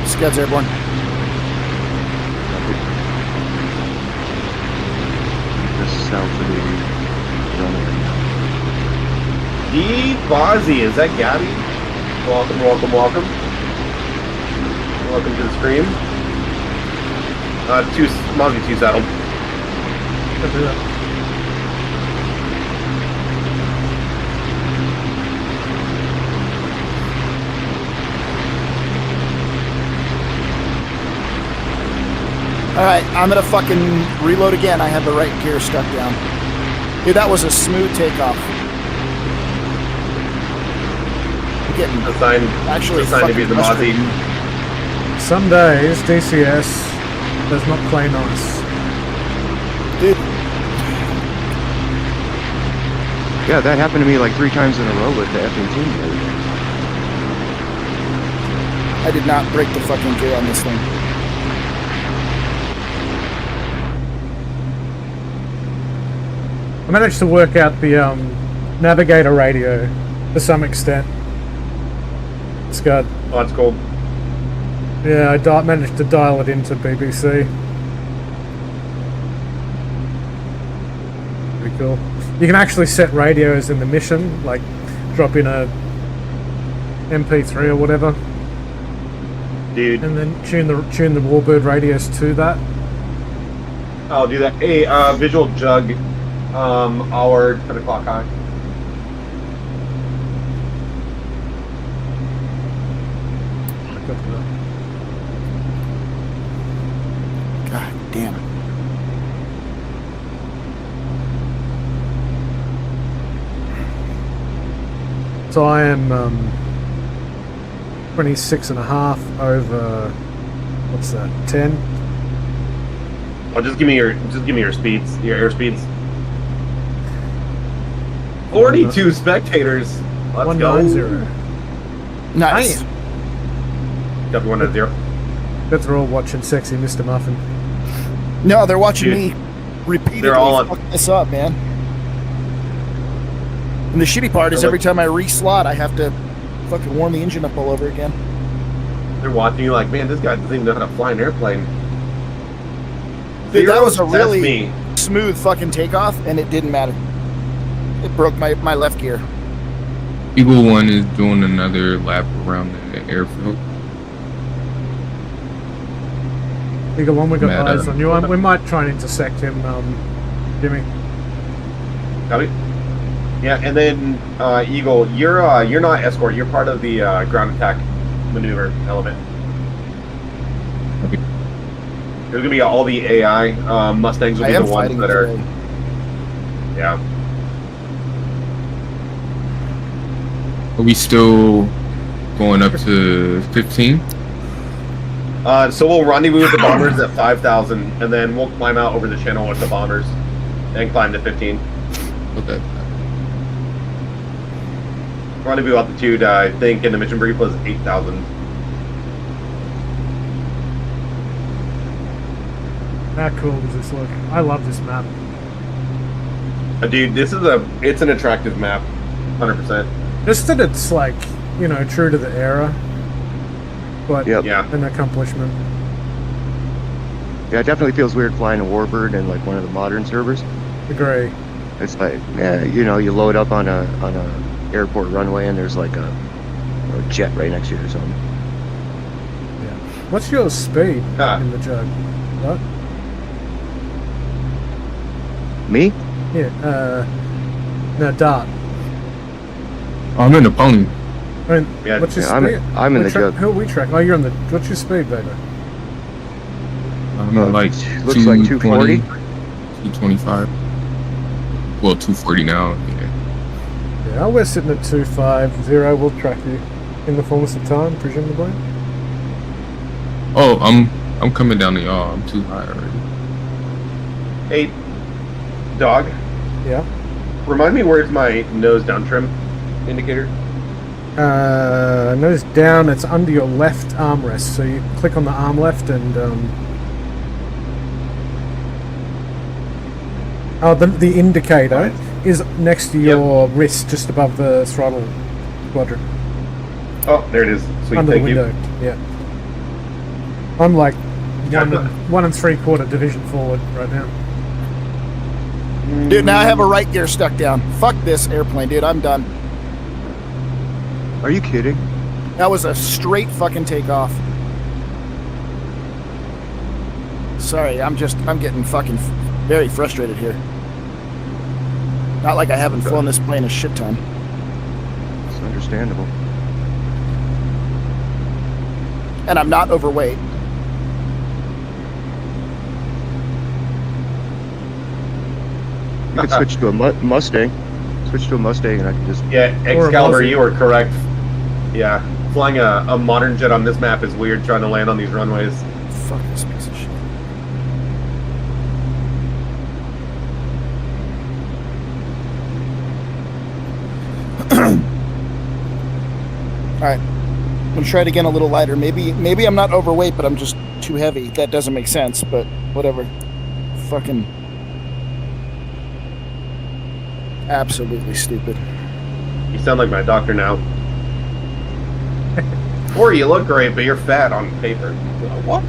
Speaker 1: Scuds airborne.
Speaker 3: Just south of the runway.
Speaker 2: Bozzy, is that Gabby? Welcome, welcome, welcome. Welcome to the stream. Mozzie 2 saddle.
Speaker 4: I'll do that.
Speaker 1: Alright, I'm gonna fucking reload again. I had the right gear stuck down. Dude, that was a smooth takeoff. I'm getting actually
Speaker 2: assigned to be the Mozzie.
Speaker 1: frustrated.
Speaker 4: Some days DCS does not play nice.
Speaker 1: Dude,
Speaker 3: Yeah, that happened to me like 3 times in a row with the F-18 the other day.
Speaker 1: I did not break the fucking gear on this thing.
Speaker 4: I managed to work out the navigator radio to some extent. It's good.
Speaker 2: Oh, that's cool.
Speaker 4: Yeah, I managed to dial it into BBC. Pretty cool. You can actually set radios in the mission, like drop in a MP3 or whatever,
Speaker 2: Dude,
Speaker 4: and then tune the Warbird radios to that.
Speaker 2: I'll do that. Hey, visual jug, hour 10 o'clock high.
Speaker 1: God damn it.
Speaker 4: So I am 26 and a half over, what's that, 10?
Speaker 2: Oh, just give me your speeds, your air speeds. 42 spectators. Let's go.
Speaker 4: 190.
Speaker 1: Nice.
Speaker 2: Got 1-0.
Speaker 4: Bet they're all watching Sexy Mr. Muffin.
Speaker 1: No, they're watching
Speaker 2: Dude,
Speaker 1: me repeatedly
Speaker 2: they're all on-
Speaker 1: fuck this up, man. And the shitty part is
Speaker 2: They're
Speaker 1: every
Speaker 2: like-
Speaker 1: time I re-slot, I have to fucking warm the engine up all over again.
Speaker 2: They're watching you like, man, this guy doesn't even know how to fly an airplane.
Speaker 1: Dude, that was a
Speaker 2: Zeros,
Speaker 1: really
Speaker 2: that's me.
Speaker 1: smooth fucking takeoff, and it didn't matter. It broke my left gear.
Speaker 6: Eagle 1 is doing another lap around the airfield.
Speaker 4: Eagle 1, we got
Speaker 6: Mad
Speaker 4: eyes
Speaker 6: Adam.
Speaker 4: on you. We might try and intersect him, Jimmy.
Speaker 2: Copy. Yeah, and then Eagle, you're not escort. You're part of the ground attack maneuver element.
Speaker 6: Okay.
Speaker 2: There's gonna be all the AI Mustangs will
Speaker 1: I
Speaker 2: be
Speaker 1: am
Speaker 2: the ones
Speaker 1: fighting
Speaker 2: that are.
Speaker 1: today.
Speaker 2: Yeah.
Speaker 6: Are we still going up to 15?
Speaker 2: So we'll rendezvous with the bombers at 5,000, and then we'll climb out over the channel with the bombers, and climb to 15.
Speaker 6: Okay.
Speaker 2: Rendezvous altitude, I think, in the mission brief was 8,000.
Speaker 4: How cool does this look? I love this map.
Speaker 2: Dude, it's an attractive map. 100%.
Speaker 4: Just that it's like, you know, true to the era. But
Speaker 3: Yep.
Speaker 2: Yeah.
Speaker 4: an accomplishment.
Speaker 3: Yeah, it definitely feels weird flying a Warbird in like one of the modern servers.
Speaker 4: Agree.
Speaker 3: It's like, yeah, you know, you load up on a airport runway and there's like a jet right next to you or something.
Speaker 4: Yeah. What's your speed
Speaker 2: Ah.
Speaker 4: in the jug? What?
Speaker 3: Me?
Speaker 4: Yeah. No, Dart.
Speaker 6: I'm in the pony.
Speaker 4: I mean,
Speaker 2: Yeah,
Speaker 4: what's your
Speaker 3: yeah,
Speaker 4: speed?
Speaker 3: I'm in the jug.
Speaker 4: Who are we track? Oh, you're on the. What's your speed, baby?
Speaker 6: I'm at like
Speaker 3: Looks like 240.
Speaker 6: 225. Well, 240 now. Yeah.
Speaker 4: Yeah, we're sitting at 250. We'll track you in the fullness of time, presumably.
Speaker 6: Oh, I'm coming down to y'all. I'm too high already.
Speaker 2: Hey, dog,
Speaker 4: Yeah.
Speaker 2: remind me where's my nose down trim indicator?
Speaker 4: Nose down. It's under your left armrest. So you click on the arm left and the indicator is next to your wrist, just above the throttle quadrant.
Speaker 2: Oh, there it is. Sweet,
Speaker 4: Under the
Speaker 2: thank you.
Speaker 4: window. Yeah. I'm like 1 3/4 division forward right now.
Speaker 1: Dude, now I have a right gear stuck down. Fuck this airplane, dude. I'm done.
Speaker 3: Are you kidding?
Speaker 1: That was a straight fucking takeoff. Sorry, I'm getting fucking very frustrated here. Not like I haven't flown this plane a shit ton.
Speaker 3: It's understandable.
Speaker 1: And I'm not overweight.
Speaker 3: You could switch to a Mustang. Switch to a Mustang and I can just...
Speaker 2: Yeah,
Speaker 4: Or a
Speaker 2: Excalibur,
Speaker 4: Muzzy.
Speaker 2: you were correct. Yeah, flying a modern jet on this map is weird trying to land on these runways.
Speaker 1: Fuck this piece of shit. Alright. I'm gonna try it again a little lighter. Maybe I'm not overweight, but I'm just too heavy. That doesn't make sense, but whatever. Fucking absolutely stupid.
Speaker 2: You sound like my doctor now. Or you look great, but you're fat on paper. What?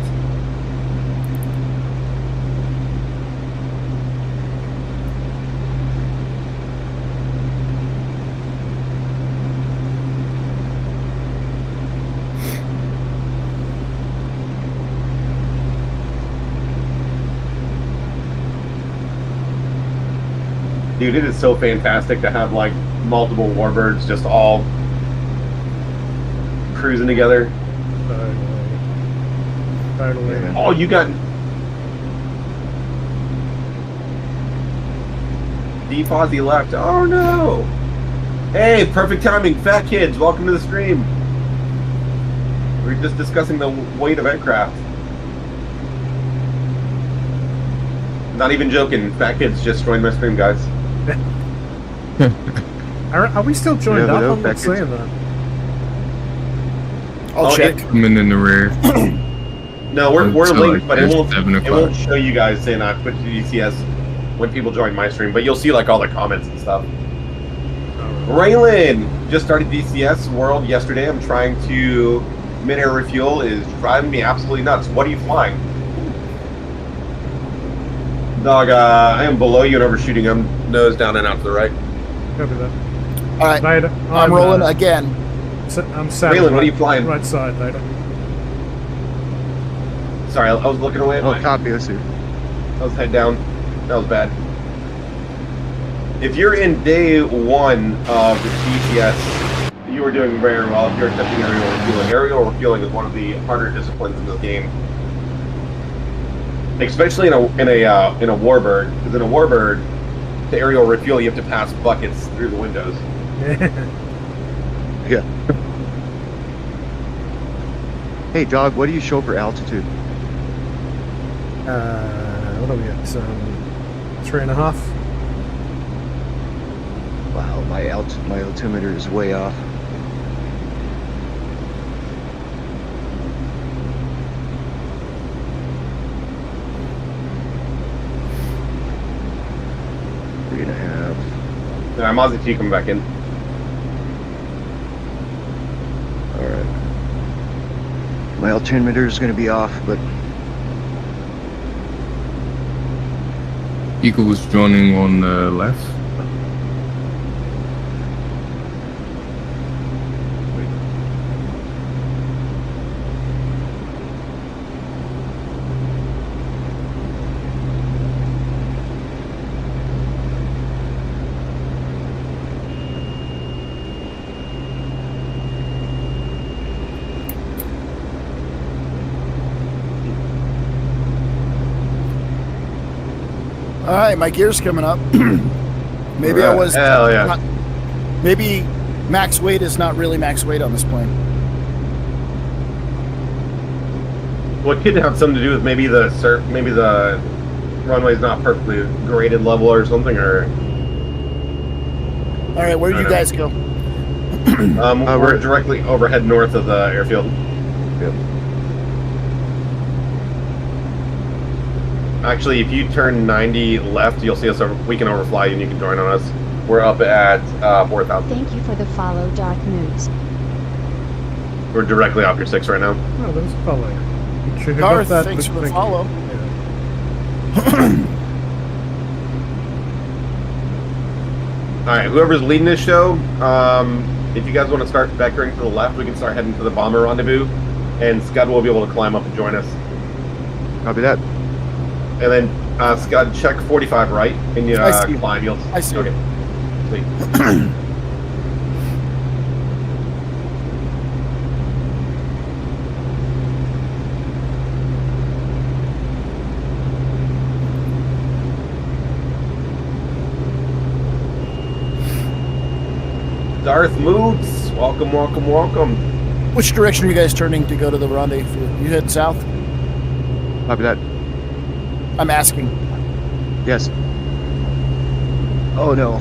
Speaker 2: Dude, it is so fantastic to have like multiple warbirds just all cruising together.
Speaker 4: Totally.
Speaker 2: Oh, you got Deep Aussie left. Oh no! Hey, perfect timing, fat kids. Welcome to the stream. We're just discussing the weight of aircraft. Not even joking. Fat kids just joined my stream, guys.
Speaker 4: Are we still joined
Speaker 3: Yeah,
Speaker 4: up?
Speaker 3: but
Speaker 4: I'm not
Speaker 3: back
Speaker 4: seeing that.
Speaker 1: I'll
Speaker 2: Oh,
Speaker 1: check.
Speaker 6: Coming in the rear.
Speaker 2: No, we're
Speaker 6: Until,
Speaker 2: linked, but it won't
Speaker 6: 7
Speaker 2: it
Speaker 6: o'clock.
Speaker 2: won't show you guys in Twitch DCS when people join my stream, but you'll see like all the comments and stuff. Raylan just started DCS World yesterday. I'm trying to mid-air refuel. Is driving me absolutely nuts. What are you flying? Dog, I am below you and overshooting. I'm nose down and out to the right.
Speaker 4: Copy that.
Speaker 1: Alright.
Speaker 4: Vader.
Speaker 1: I'm rolling again.
Speaker 4: I'm sat
Speaker 2: Raylan, what are you flying?
Speaker 4: Right side, Vader.
Speaker 2: Sorry, I was looking away.
Speaker 3: Oh, copy. Let's see.
Speaker 2: I was head down. That was bad. If you're in day one of the DCS, you are doing very well. If you're attempting aerial refueling is one of the harder disciplines in this game, especially in a warbird. Because in a warbird, to aerial refuel, you have to pass buckets through the windows.
Speaker 3: Yeah. Hey, dog, what do you show for altitude?
Speaker 4: What are we at? 3.5.
Speaker 3: Wow, my altimeter is way off. Three and a half.
Speaker 2: Mozzie T coming back in.
Speaker 3: My altimeter is going to be off, but
Speaker 6: Eagle was joining on the left.
Speaker 1: All right, my gear's coming up. Maybe I was.
Speaker 2: Hell yeah.
Speaker 1: Maybe max weight is not really max weight on this plane.
Speaker 2: Well, it could have something to do with maybe the runway's not perfectly graded level or something, or
Speaker 1: All right, where do you guys go?
Speaker 2: we're directly overhead north of the airfield. Yep. Actually, if you turn 90 left, you'll see us. We can overfly you, and you can join on us. We're up at 4,000.
Speaker 8: Thank you for the follow, Dark Moods.
Speaker 2: We're directly off your 6 right now.
Speaker 4: Oh, there's a follow. You should have got
Speaker 1: Garth,
Speaker 4: that,
Speaker 1: thanks
Speaker 4: but
Speaker 1: for the
Speaker 4: thank
Speaker 1: follow.
Speaker 4: you.
Speaker 2: All right, whoever's leading this show, if you guys want to start vectoring to the left, we can start heading to the bomber rendezvous, and Scud will be able to climb up and join us.
Speaker 3: copy that.
Speaker 2: And then Scud, check 45 right, and you
Speaker 1: I see.
Speaker 2: climb. You'll.
Speaker 1: I see.
Speaker 2: Okay. Sweet. Darth Moods, welcome, welcome, welcome.
Speaker 1: Which direction are you guys turning to go to the rendezvous? You heading south?
Speaker 3: Copy that.
Speaker 1: I'm asking.
Speaker 3: Yes. Oh no.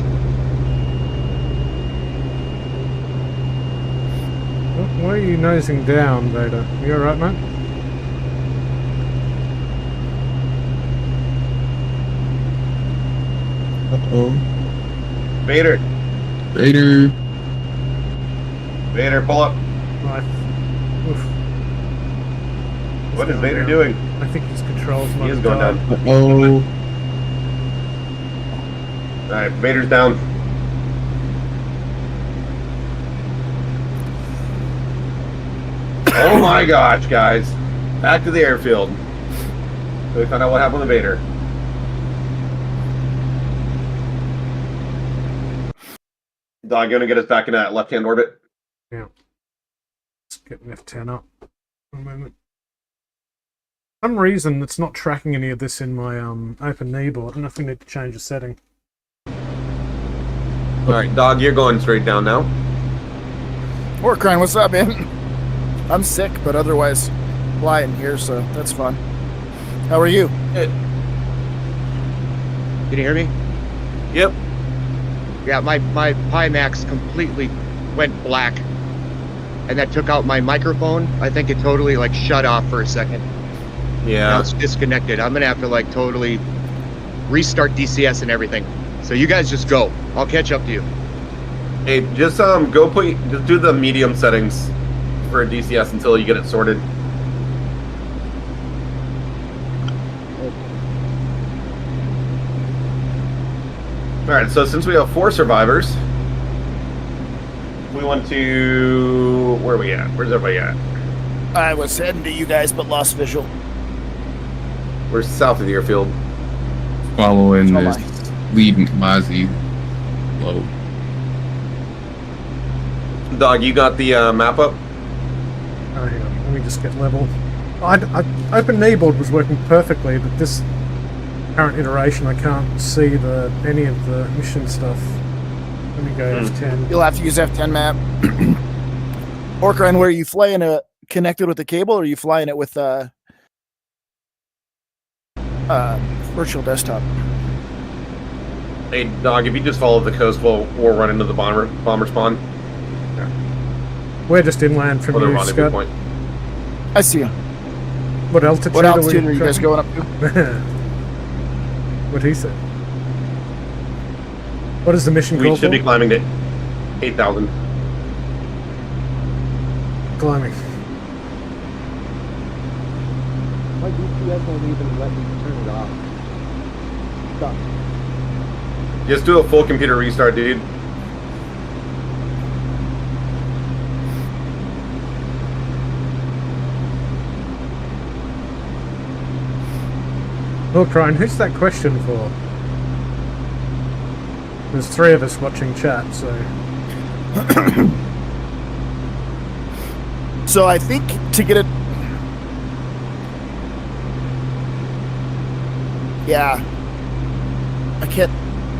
Speaker 4: Why are you nosing down, Vader? You alright, mate?
Speaker 6: Uh-oh.
Speaker 2: Vader,
Speaker 6: Vader.
Speaker 2: Vader, pull up.
Speaker 4: Right. Oof.
Speaker 2: What is
Speaker 4: going
Speaker 2: Vader
Speaker 4: down.
Speaker 2: doing?
Speaker 4: I think his controls might
Speaker 2: He is
Speaker 4: have
Speaker 2: going
Speaker 4: died.
Speaker 2: down.
Speaker 6: Uh-oh.
Speaker 2: All right, Vader's down. Oh my gosh, guys. Back to the airfield. So we found out what happened to Vader. Dog, gonna get us back in that left-hand orbit?
Speaker 4: Yeah. Let's get an F10 up. For a moment. For some reason, it's not tracking any of this in my open kneeboard. I don't know if we need to change the setting.
Speaker 2: Alright, Dog, you're going straight down now.
Speaker 1: Warcrine, what's up, man? I'm sick, but otherwise flying here, so that's fun. How are you?
Speaker 2: Good.
Speaker 3: Can you hear me?
Speaker 2: Yep.
Speaker 3: Yeah, my Pimax completely went black, and that took out my microphone. I think it totally like shut off for a second. Now
Speaker 2: Yeah.
Speaker 3: it's disconnected. I'm gonna have to like totally restart DCS and everything. So you guys just go. I'll catch up to you.
Speaker 2: Hey, just just do the medium settings for DCS until you get it sorted. Alright, so since we have 4 survivors, we want to... Where are we at? Where's everybody at?
Speaker 1: I was heading to you guys, but lost visual.
Speaker 2: We're south of the airfield.
Speaker 6: Following
Speaker 1: So am
Speaker 6: this lead Mozzie low.
Speaker 2: Dog, you got the map up?
Speaker 4: Oh, hang on. Let me just get level. Open kneeboard was working perfectly, but this current iteration, I can't see any of the mission stuff. Let me go F10.
Speaker 1: You'll have to use F10 map. Warcrine, where are you flying connected with the cable, or are you flying it with virtual desktop?
Speaker 2: Hey, Dog, if you just follow the coast, we'll run into the bomber spawn.
Speaker 4: We're just inland from
Speaker 2: Or the
Speaker 4: you,
Speaker 2: rendezvous
Speaker 4: Scott.
Speaker 2: point.
Speaker 1: I see you.
Speaker 4: What altitude?
Speaker 1: What altitude are you guys going up to?
Speaker 4: What he said. What is the mission
Speaker 2: We
Speaker 4: call
Speaker 2: should
Speaker 4: for?
Speaker 2: be climbing to 8,000.
Speaker 4: Climbing.
Speaker 3: DCS won't even let me turn it off. Stop.
Speaker 2: Just do a full computer restart, dude.
Speaker 4: Look, Ryan, who's that question for? There's 3 of us watching chat, so...
Speaker 1: So I think to get it... Yeah. I can't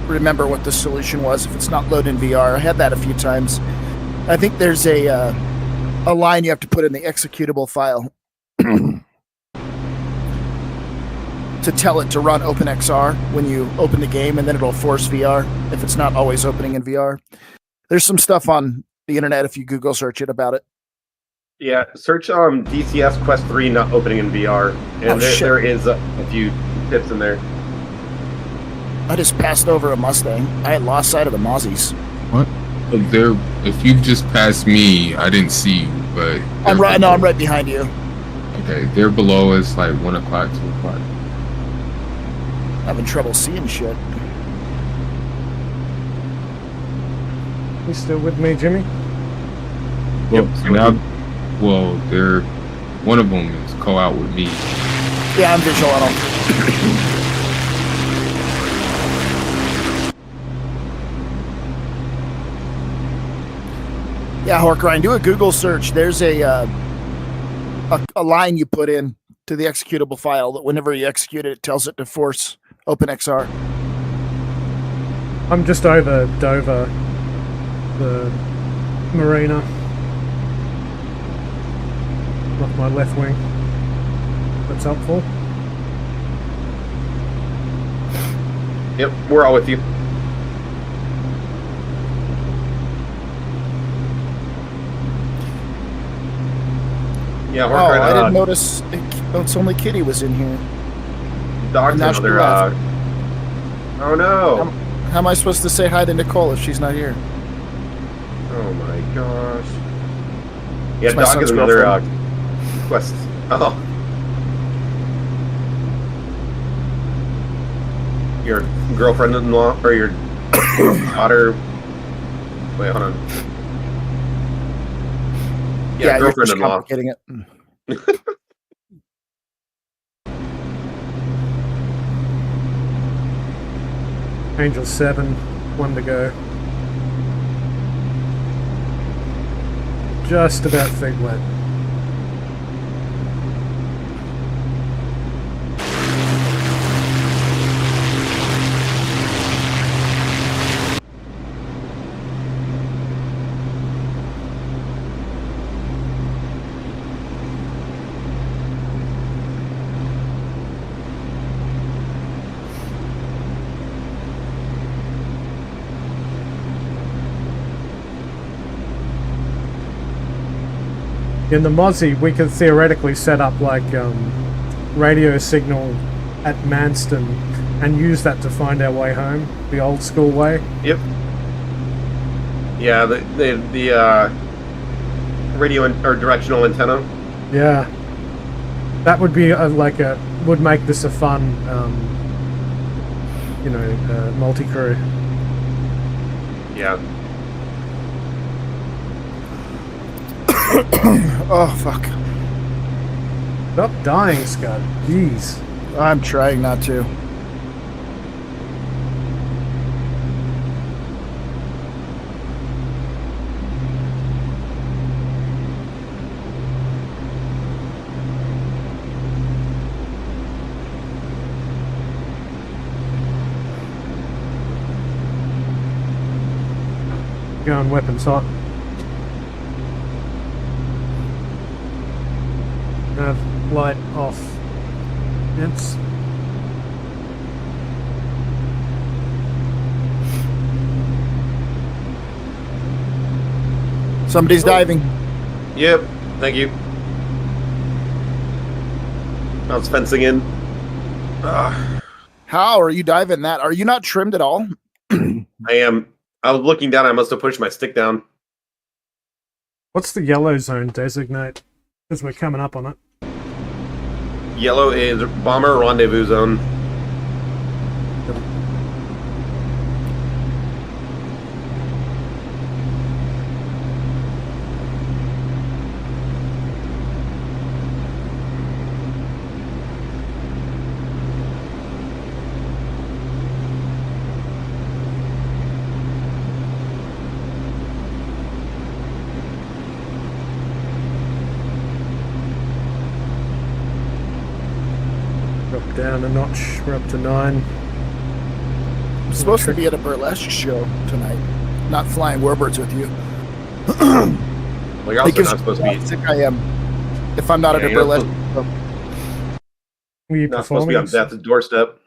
Speaker 1: remember what the solution was if it's not load in VR. I had that a few times. I think there's a line you have to put in the executable file to tell it to run OpenXR when you open the game, and then it'll force VR if it's not always opening in VR. There's some stuff on the internet if you Google search it about it.
Speaker 2: Yeah, search DCS Quest 3 not opening in VR, and there is a few tips in there.
Speaker 1: I just passed over a Mustang. I had lost sight of the Mozzies.
Speaker 6: What? If you've just passed me, I didn't see you, but
Speaker 1: I'm right behind you.
Speaker 6: Okay, they're below us, like 1 o'clock, 2 o'clock.
Speaker 1: Having trouble seeing shit.
Speaker 4: You still with me, Jimmy?
Speaker 6: Well, they're one of them is co-out with me.
Speaker 1: Yeah, I'm visual on them. Yeah, Horkrine, do a Google search. There's a line you put in to the executable file that whenever you execute it, it tells it to force OpenXR.
Speaker 4: I'm just over Dover, the marina. Off my left wing. That's helpful.
Speaker 2: Yep, we're all with you. Yeah, we're
Speaker 1: I didn't notice. It's only Kitty was in here.
Speaker 2: Dog's another. Oh no!
Speaker 1: How am I supposed to say hi to Nicole if she's not here?
Speaker 2: Oh my gosh! Yeah,
Speaker 1: It's my
Speaker 2: Dog is
Speaker 1: son's
Speaker 2: another
Speaker 1: girlfriend.
Speaker 2: quest. Oh, your girlfriend-in-law or your daughter? Wait, hold on. Yeah,
Speaker 1: you're just
Speaker 2: girlfriend-in-law.
Speaker 1: complicating it.
Speaker 4: Angel 7, 1 to go. Just about fig wet. In the Mozzie, we could theoretically set up like radio signal at Manston and use that to find our way home, the old school way.
Speaker 2: Yep. Yeah, the radio or directional antenna.
Speaker 4: Yeah, that would be would make this a fun, multi-crew.
Speaker 2: Yeah.
Speaker 1: Oh, fuck.
Speaker 4: Stop dying, Scud. Jeez.
Speaker 1: I'm trying not to.
Speaker 4: Going weapons hot. Have light off. Yes.
Speaker 1: Somebody's diving.
Speaker 2: Yep. Thank you. I was fencing in.
Speaker 1: How are you diving that? Are you not trimmed at all?
Speaker 2: I am. I was looking down. I must have pushed my stick down.
Speaker 4: What's the yellow zone designate? Because we're coming up on it.
Speaker 2: Yellow is bomber rendezvous zone.
Speaker 4: Drop down a notch. We're up to 9.
Speaker 1: I'm supposed to be at a burlesque show tonight. Not flying warbirds with you.
Speaker 2: Well, you're also not supposed to be.
Speaker 1: How sick I am. If I'm not at a
Speaker 2: you're
Speaker 1: burlesque show.
Speaker 4: Were you
Speaker 2: not supposed to be
Speaker 4: performing?
Speaker 2: on Death's doorstep.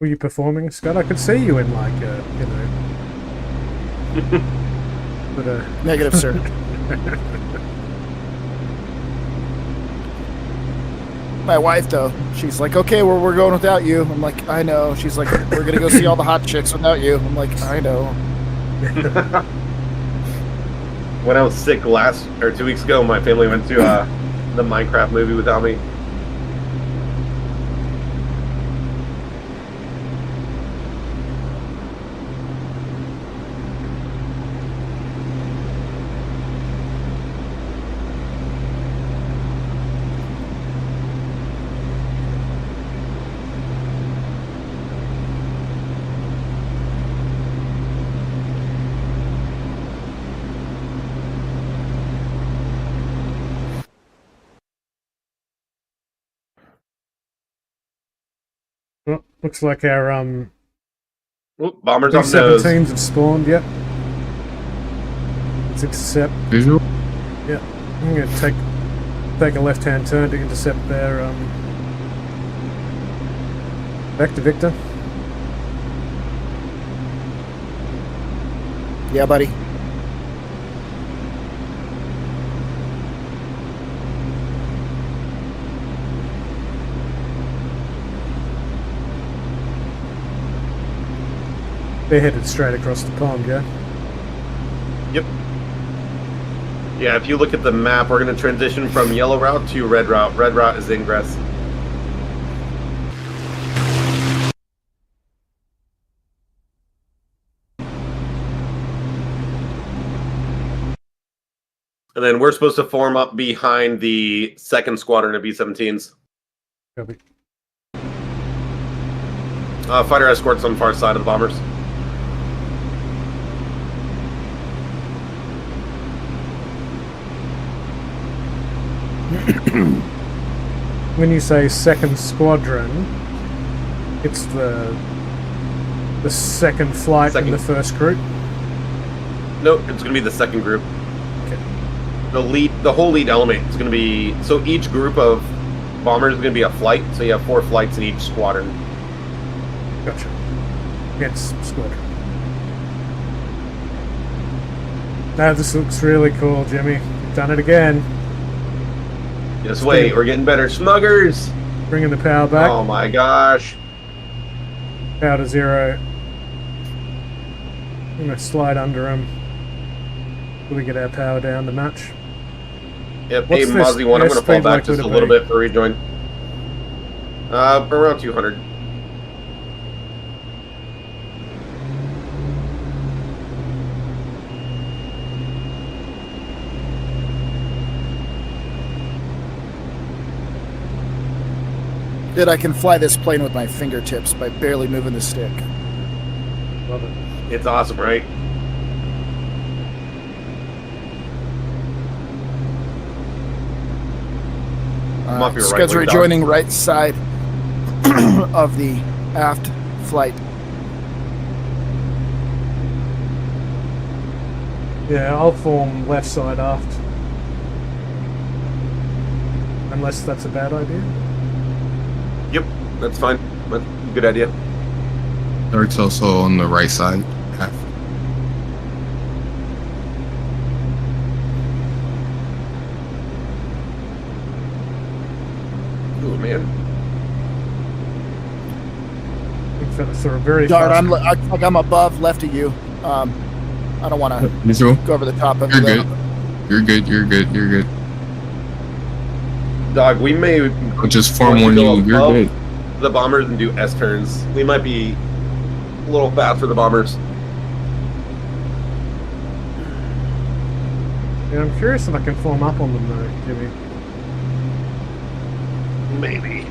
Speaker 4: Were you performing, Scott? I could see you in like, but
Speaker 1: Negative, sir. My wife, though, she's like, okay, well, we're going without you. I'm like, I know. She's like, we're going to go see all the hot chicks without you. I'm like, I know.
Speaker 2: When I was sick 2 weeks ago, my family went to the Minecraft movie without me.
Speaker 4: well, looks like our
Speaker 2: Oop, bombers on nose.
Speaker 4: B-17s have spawned. Yep. Let's intercept.
Speaker 6: Visual?
Speaker 4: Yeah, I'm going to take a left-hand turn to intercept their Vector Victor.
Speaker 1: Yeah, buddy.
Speaker 4: They're headed straight across the pond, yeah?
Speaker 2: Yep. Yeah, if you look at the map, we're going to transition from yellow route to red route. Red route is ingress. And then we're supposed to form up behind the second squadron of B-17s.
Speaker 4: Copy.
Speaker 2: Fighter escorts on the far side of the bombers.
Speaker 4: When you say second squadron, it's the second flight in the first group?
Speaker 2: Nope, it's going to be the second group.
Speaker 4: Okay.
Speaker 2: The whole lead element is going to be, so each group of bombers is going to be a flight, so you have 4 flights in each squadron.
Speaker 4: Gotcha. Against squadron. Now this looks really cool, Jimmy. You've done it again.
Speaker 2: Yes, wait, we're getting better. Smuggers!
Speaker 4: Bringing the power back.
Speaker 2: Oh my gosh.
Speaker 4: Power to 0. I'm going to slide under them. Will we get our power down to match?
Speaker 2: Yep,
Speaker 4: What's
Speaker 2: hey,
Speaker 4: this
Speaker 2: Mozzie 1, I'm going to fall
Speaker 4: airspeed
Speaker 2: back just
Speaker 4: likely
Speaker 2: a
Speaker 4: to
Speaker 2: little
Speaker 4: be?
Speaker 2: bit for rejoin. Around 200.
Speaker 1: Dude, I can fly this plane with my fingertips by barely moving the stick.
Speaker 4: Love it.
Speaker 2: It's awesome, right? I'm off your right
Speaker 1: Scuds
Speaker 2: wing,
Speaker 1: rejoining right side of the aft flight.
Speaker 4: Yeah, I'll form left side aft. Unless that's a bad idea.
Speaker 2: Yep, that's fine. That's a good idea.
Speaker 6: Dark's also on the right side. Half.
Speaker 2: Oh man.
Speaker 4: For a very
Speaker 1: Dart,
Speaker 4: fast
Speaker 1: I'm above left of you. I don't want to
Speaker 6: Visual?
Speaker 1: go over the top of
Speaker 6: You're
Speaker 1: you.
Speaker 6: good. You're good. You're good. You're good.
Speaker 2: Dog, we may
Speaker 6: I'll just form
Speaker 2: want to
Speaker 6: one
Speaker 2: go
Speaker 6: you're
Speaker 2: above
Speaker 6: good.
Speaker 2: the bombers and do S turns. We might be a little fast for the bombers.
Speaker 4: Yeah, I'm curious if I can form up on them though, Jimmy.
Speaker 2: Maybe.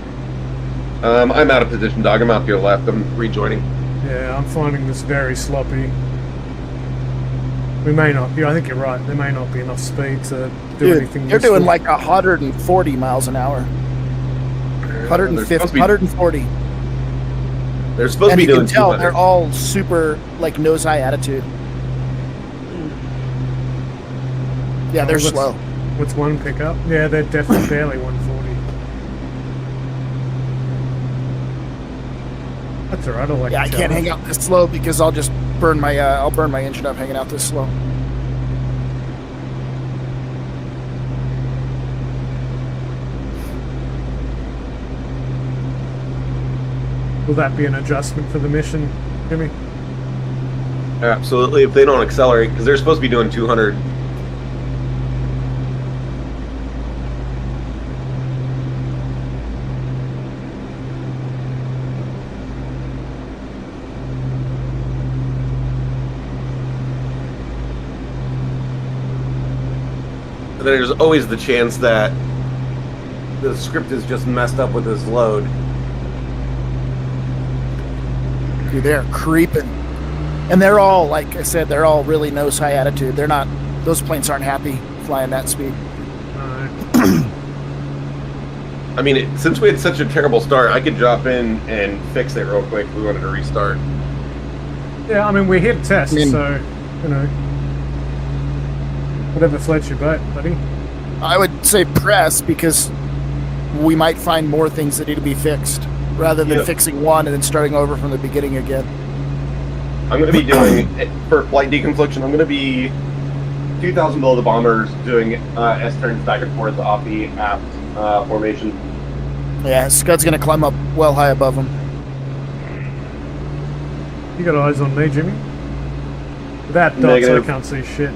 Speaker 2: I'm out of position, Dog. I'm out to your left. I'm rejoining.
Speaker 4: Yeah, I'm finding this very sloppy. We may not. Yeah, I think you're right. There may not be enough speed to do
Speaker 1: Dude,
Speaker 4: anything.
Speaker 1: you're
Speaker 4: useful.
Speaker 1: doing like 140 miles an hour. 150, 140.
Speaker 2: They're supposed
Speaker 1: And
Speaker 2: to be
Speaker 1: you
Speaker 2: doing
Speaker 1: can tell
Speaker 2: 200.
Speaker 1: they're all super, like, nose high attitude. Yeah, they're
Speaker 4: what's-
Speaker 1: slow.
Speaker 4: What's one pickup? Yeah, they're definitely barely 140. That's alright. I like.
Speaker 1: Yeah, I can't hang out this slow because I'll just burn my I'll burn my engine up hanging out this slow.
Speaker 4: Will that be an adjustment for the mission, Jimmy?
Speaker 2: Absolutely. If they don't accelerate, because they're supposed to be doing 200. There's always the chance that the script is just messed up with this load.
Speaker 1: Dude, they're creeping. And they're all, like I said, they're all really nose high attitude. They're not, those planes aren't happy flying that speed.
Speaker 2: I mean, since we had such a terrible start, I could drop in and fix it real quick if we wanted to restart.
Speaker 4: Yeah, I mean, we hit test,
Speaker 1: I mean-
Speaker 4: so, you know. Whatever floats your boat, buddy.
Speaker 1: I would say press because we might find more things that need to be fixed rather than
Speaker 2: Yeah.
Speaker 1: fixing one and then starting over from the beginning again.
Speaker 2: I'm going to be doing, for flight deconfliction, I'm going to be 2,000 below the bombers, doing S-turns back and forth off the aft formation.
Speaker 1: Yeah, Scud's going to climb up well high above him.
Speaker 4: You got eyes on me, Jimmy? Without dots,
Speaker 2: Negative.
Speaker 4: I can't see shit.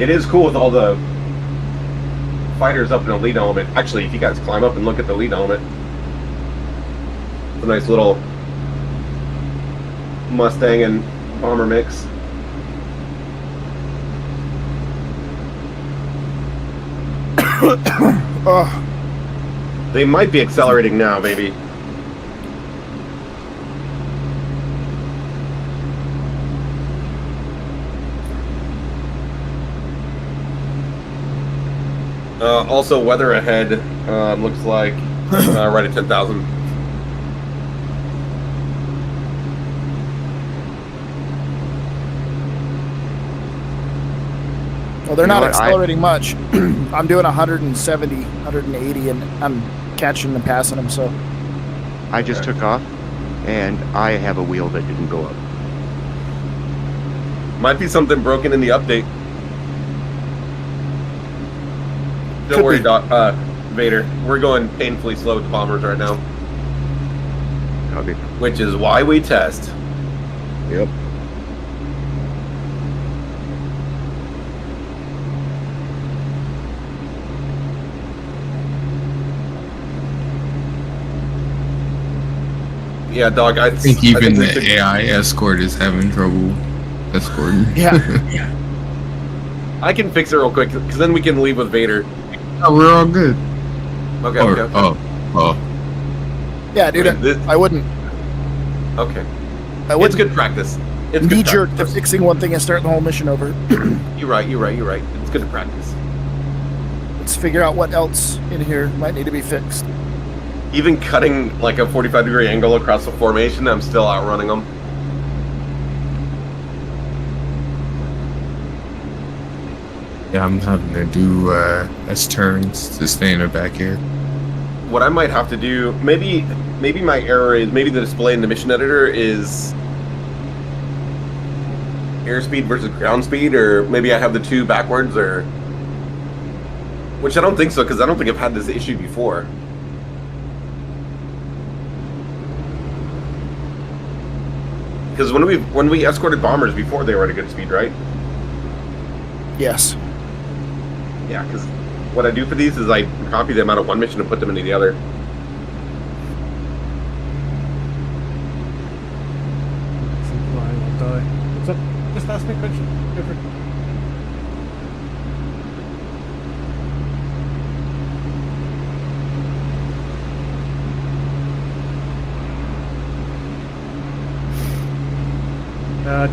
Speaker 2: It is cool with all the fighters up in the lead element. Actually, if you guys climb up and look at the lead element, it's a nice little Mustang and bomber mix.
Speaker 1: Oh,
Speaker 2: They might be accelerating now, baby. Also, weather ahead looks like right at 10,000.
Speaker 1: well, they're
Speaker 3: You know
Speaker 1: not
Speaker 3: what,
Speaker 1: accelerating much. I'm doing 170, 180, and I'm catching and passing them, so.
Speaker 3: I just took off, and I have a wheel that didn't go up.
Speaker 2: Might be something broken in the update. Don't
Speaker 1: Could
Speaker 2: worry,
Speaker 1: be.
Speaker 2: Vader. We're going painfully slow with the bombers right now,
Speaker 3: Okay.
Speaker 2: which is why we test.
Speaker 3: Yep.
Speaker 2: Yeah, dog.
Speaker 6: I think even
Speaker 2: we
Speaker 6: the
Speaker 2: should-
Speaker 6: AI escort is having trouble escorting.
Speaker 1: Yeah.
Speaker 2: I can fix it real quick, because then we can leave with Vader.
Speaker 6: Oh, we're all good.
Speaker 2: Okay,
Speaker 6: Or-
Speaker 2: okay.
Speaker 6: oh,
Speaker 1: Yeah, dude,
Speaker 2: This-
Speaker 1: I wouldn't.
Speaker 2: Okay.
Speaker 1: I
Speaker 2: It's
Speaker 1: wouldn't
Speaker 2: good practice. It's
Speaker 1: knee
Speaker 2: good
Speaker 1: jerk to
Speaker 2: practice.
Speaker 1: fixing one thing and starting the whole mission over.
Speaker 2: You're right. It's good practice.
Speaker 1: Let's figure out what else in here might need to be fixed.
Speaker 2: Even cutting like a 45-degree angle across the formation, I'm still outrunning them.
Speaker 6: yeah, I'm having to do S turns to stay in the back here.
Speaker 2: What I might have to do, maybe my error is, maybe the display in the mission editor is airspeed versus ground speed, or maybe I have the two backwards, or... Which I don't think so, because I don't think I've had this issue before. Because when we escorted bombers before, they were at a good speed, right?
Speaker 1: Yes.
Speaker 2: Yeah, because what I do for these is I copy them out of one mission and put them into the other.
Speaker 4: Fly or die. What's up? Just ask me a question. Go for it.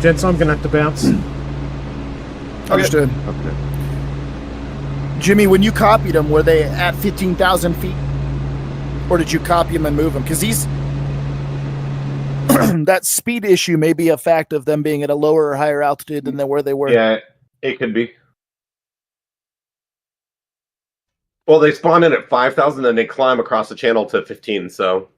Speaker 4: Gents, I'm gonna have to bounce.
Speaker 1: Understood.
Speaker 3: Okay.
Speaker 1: Jimmy, when you copied them, were they at 15,000 feet? Or did you copy them and move them? Because these... that speed issue may be a fact of them being at a lower or higher altitude than where they were.
Speaker 2: Yeah, it could be. Well, they spawn in at 5,000 and they climb across the channel to 15, so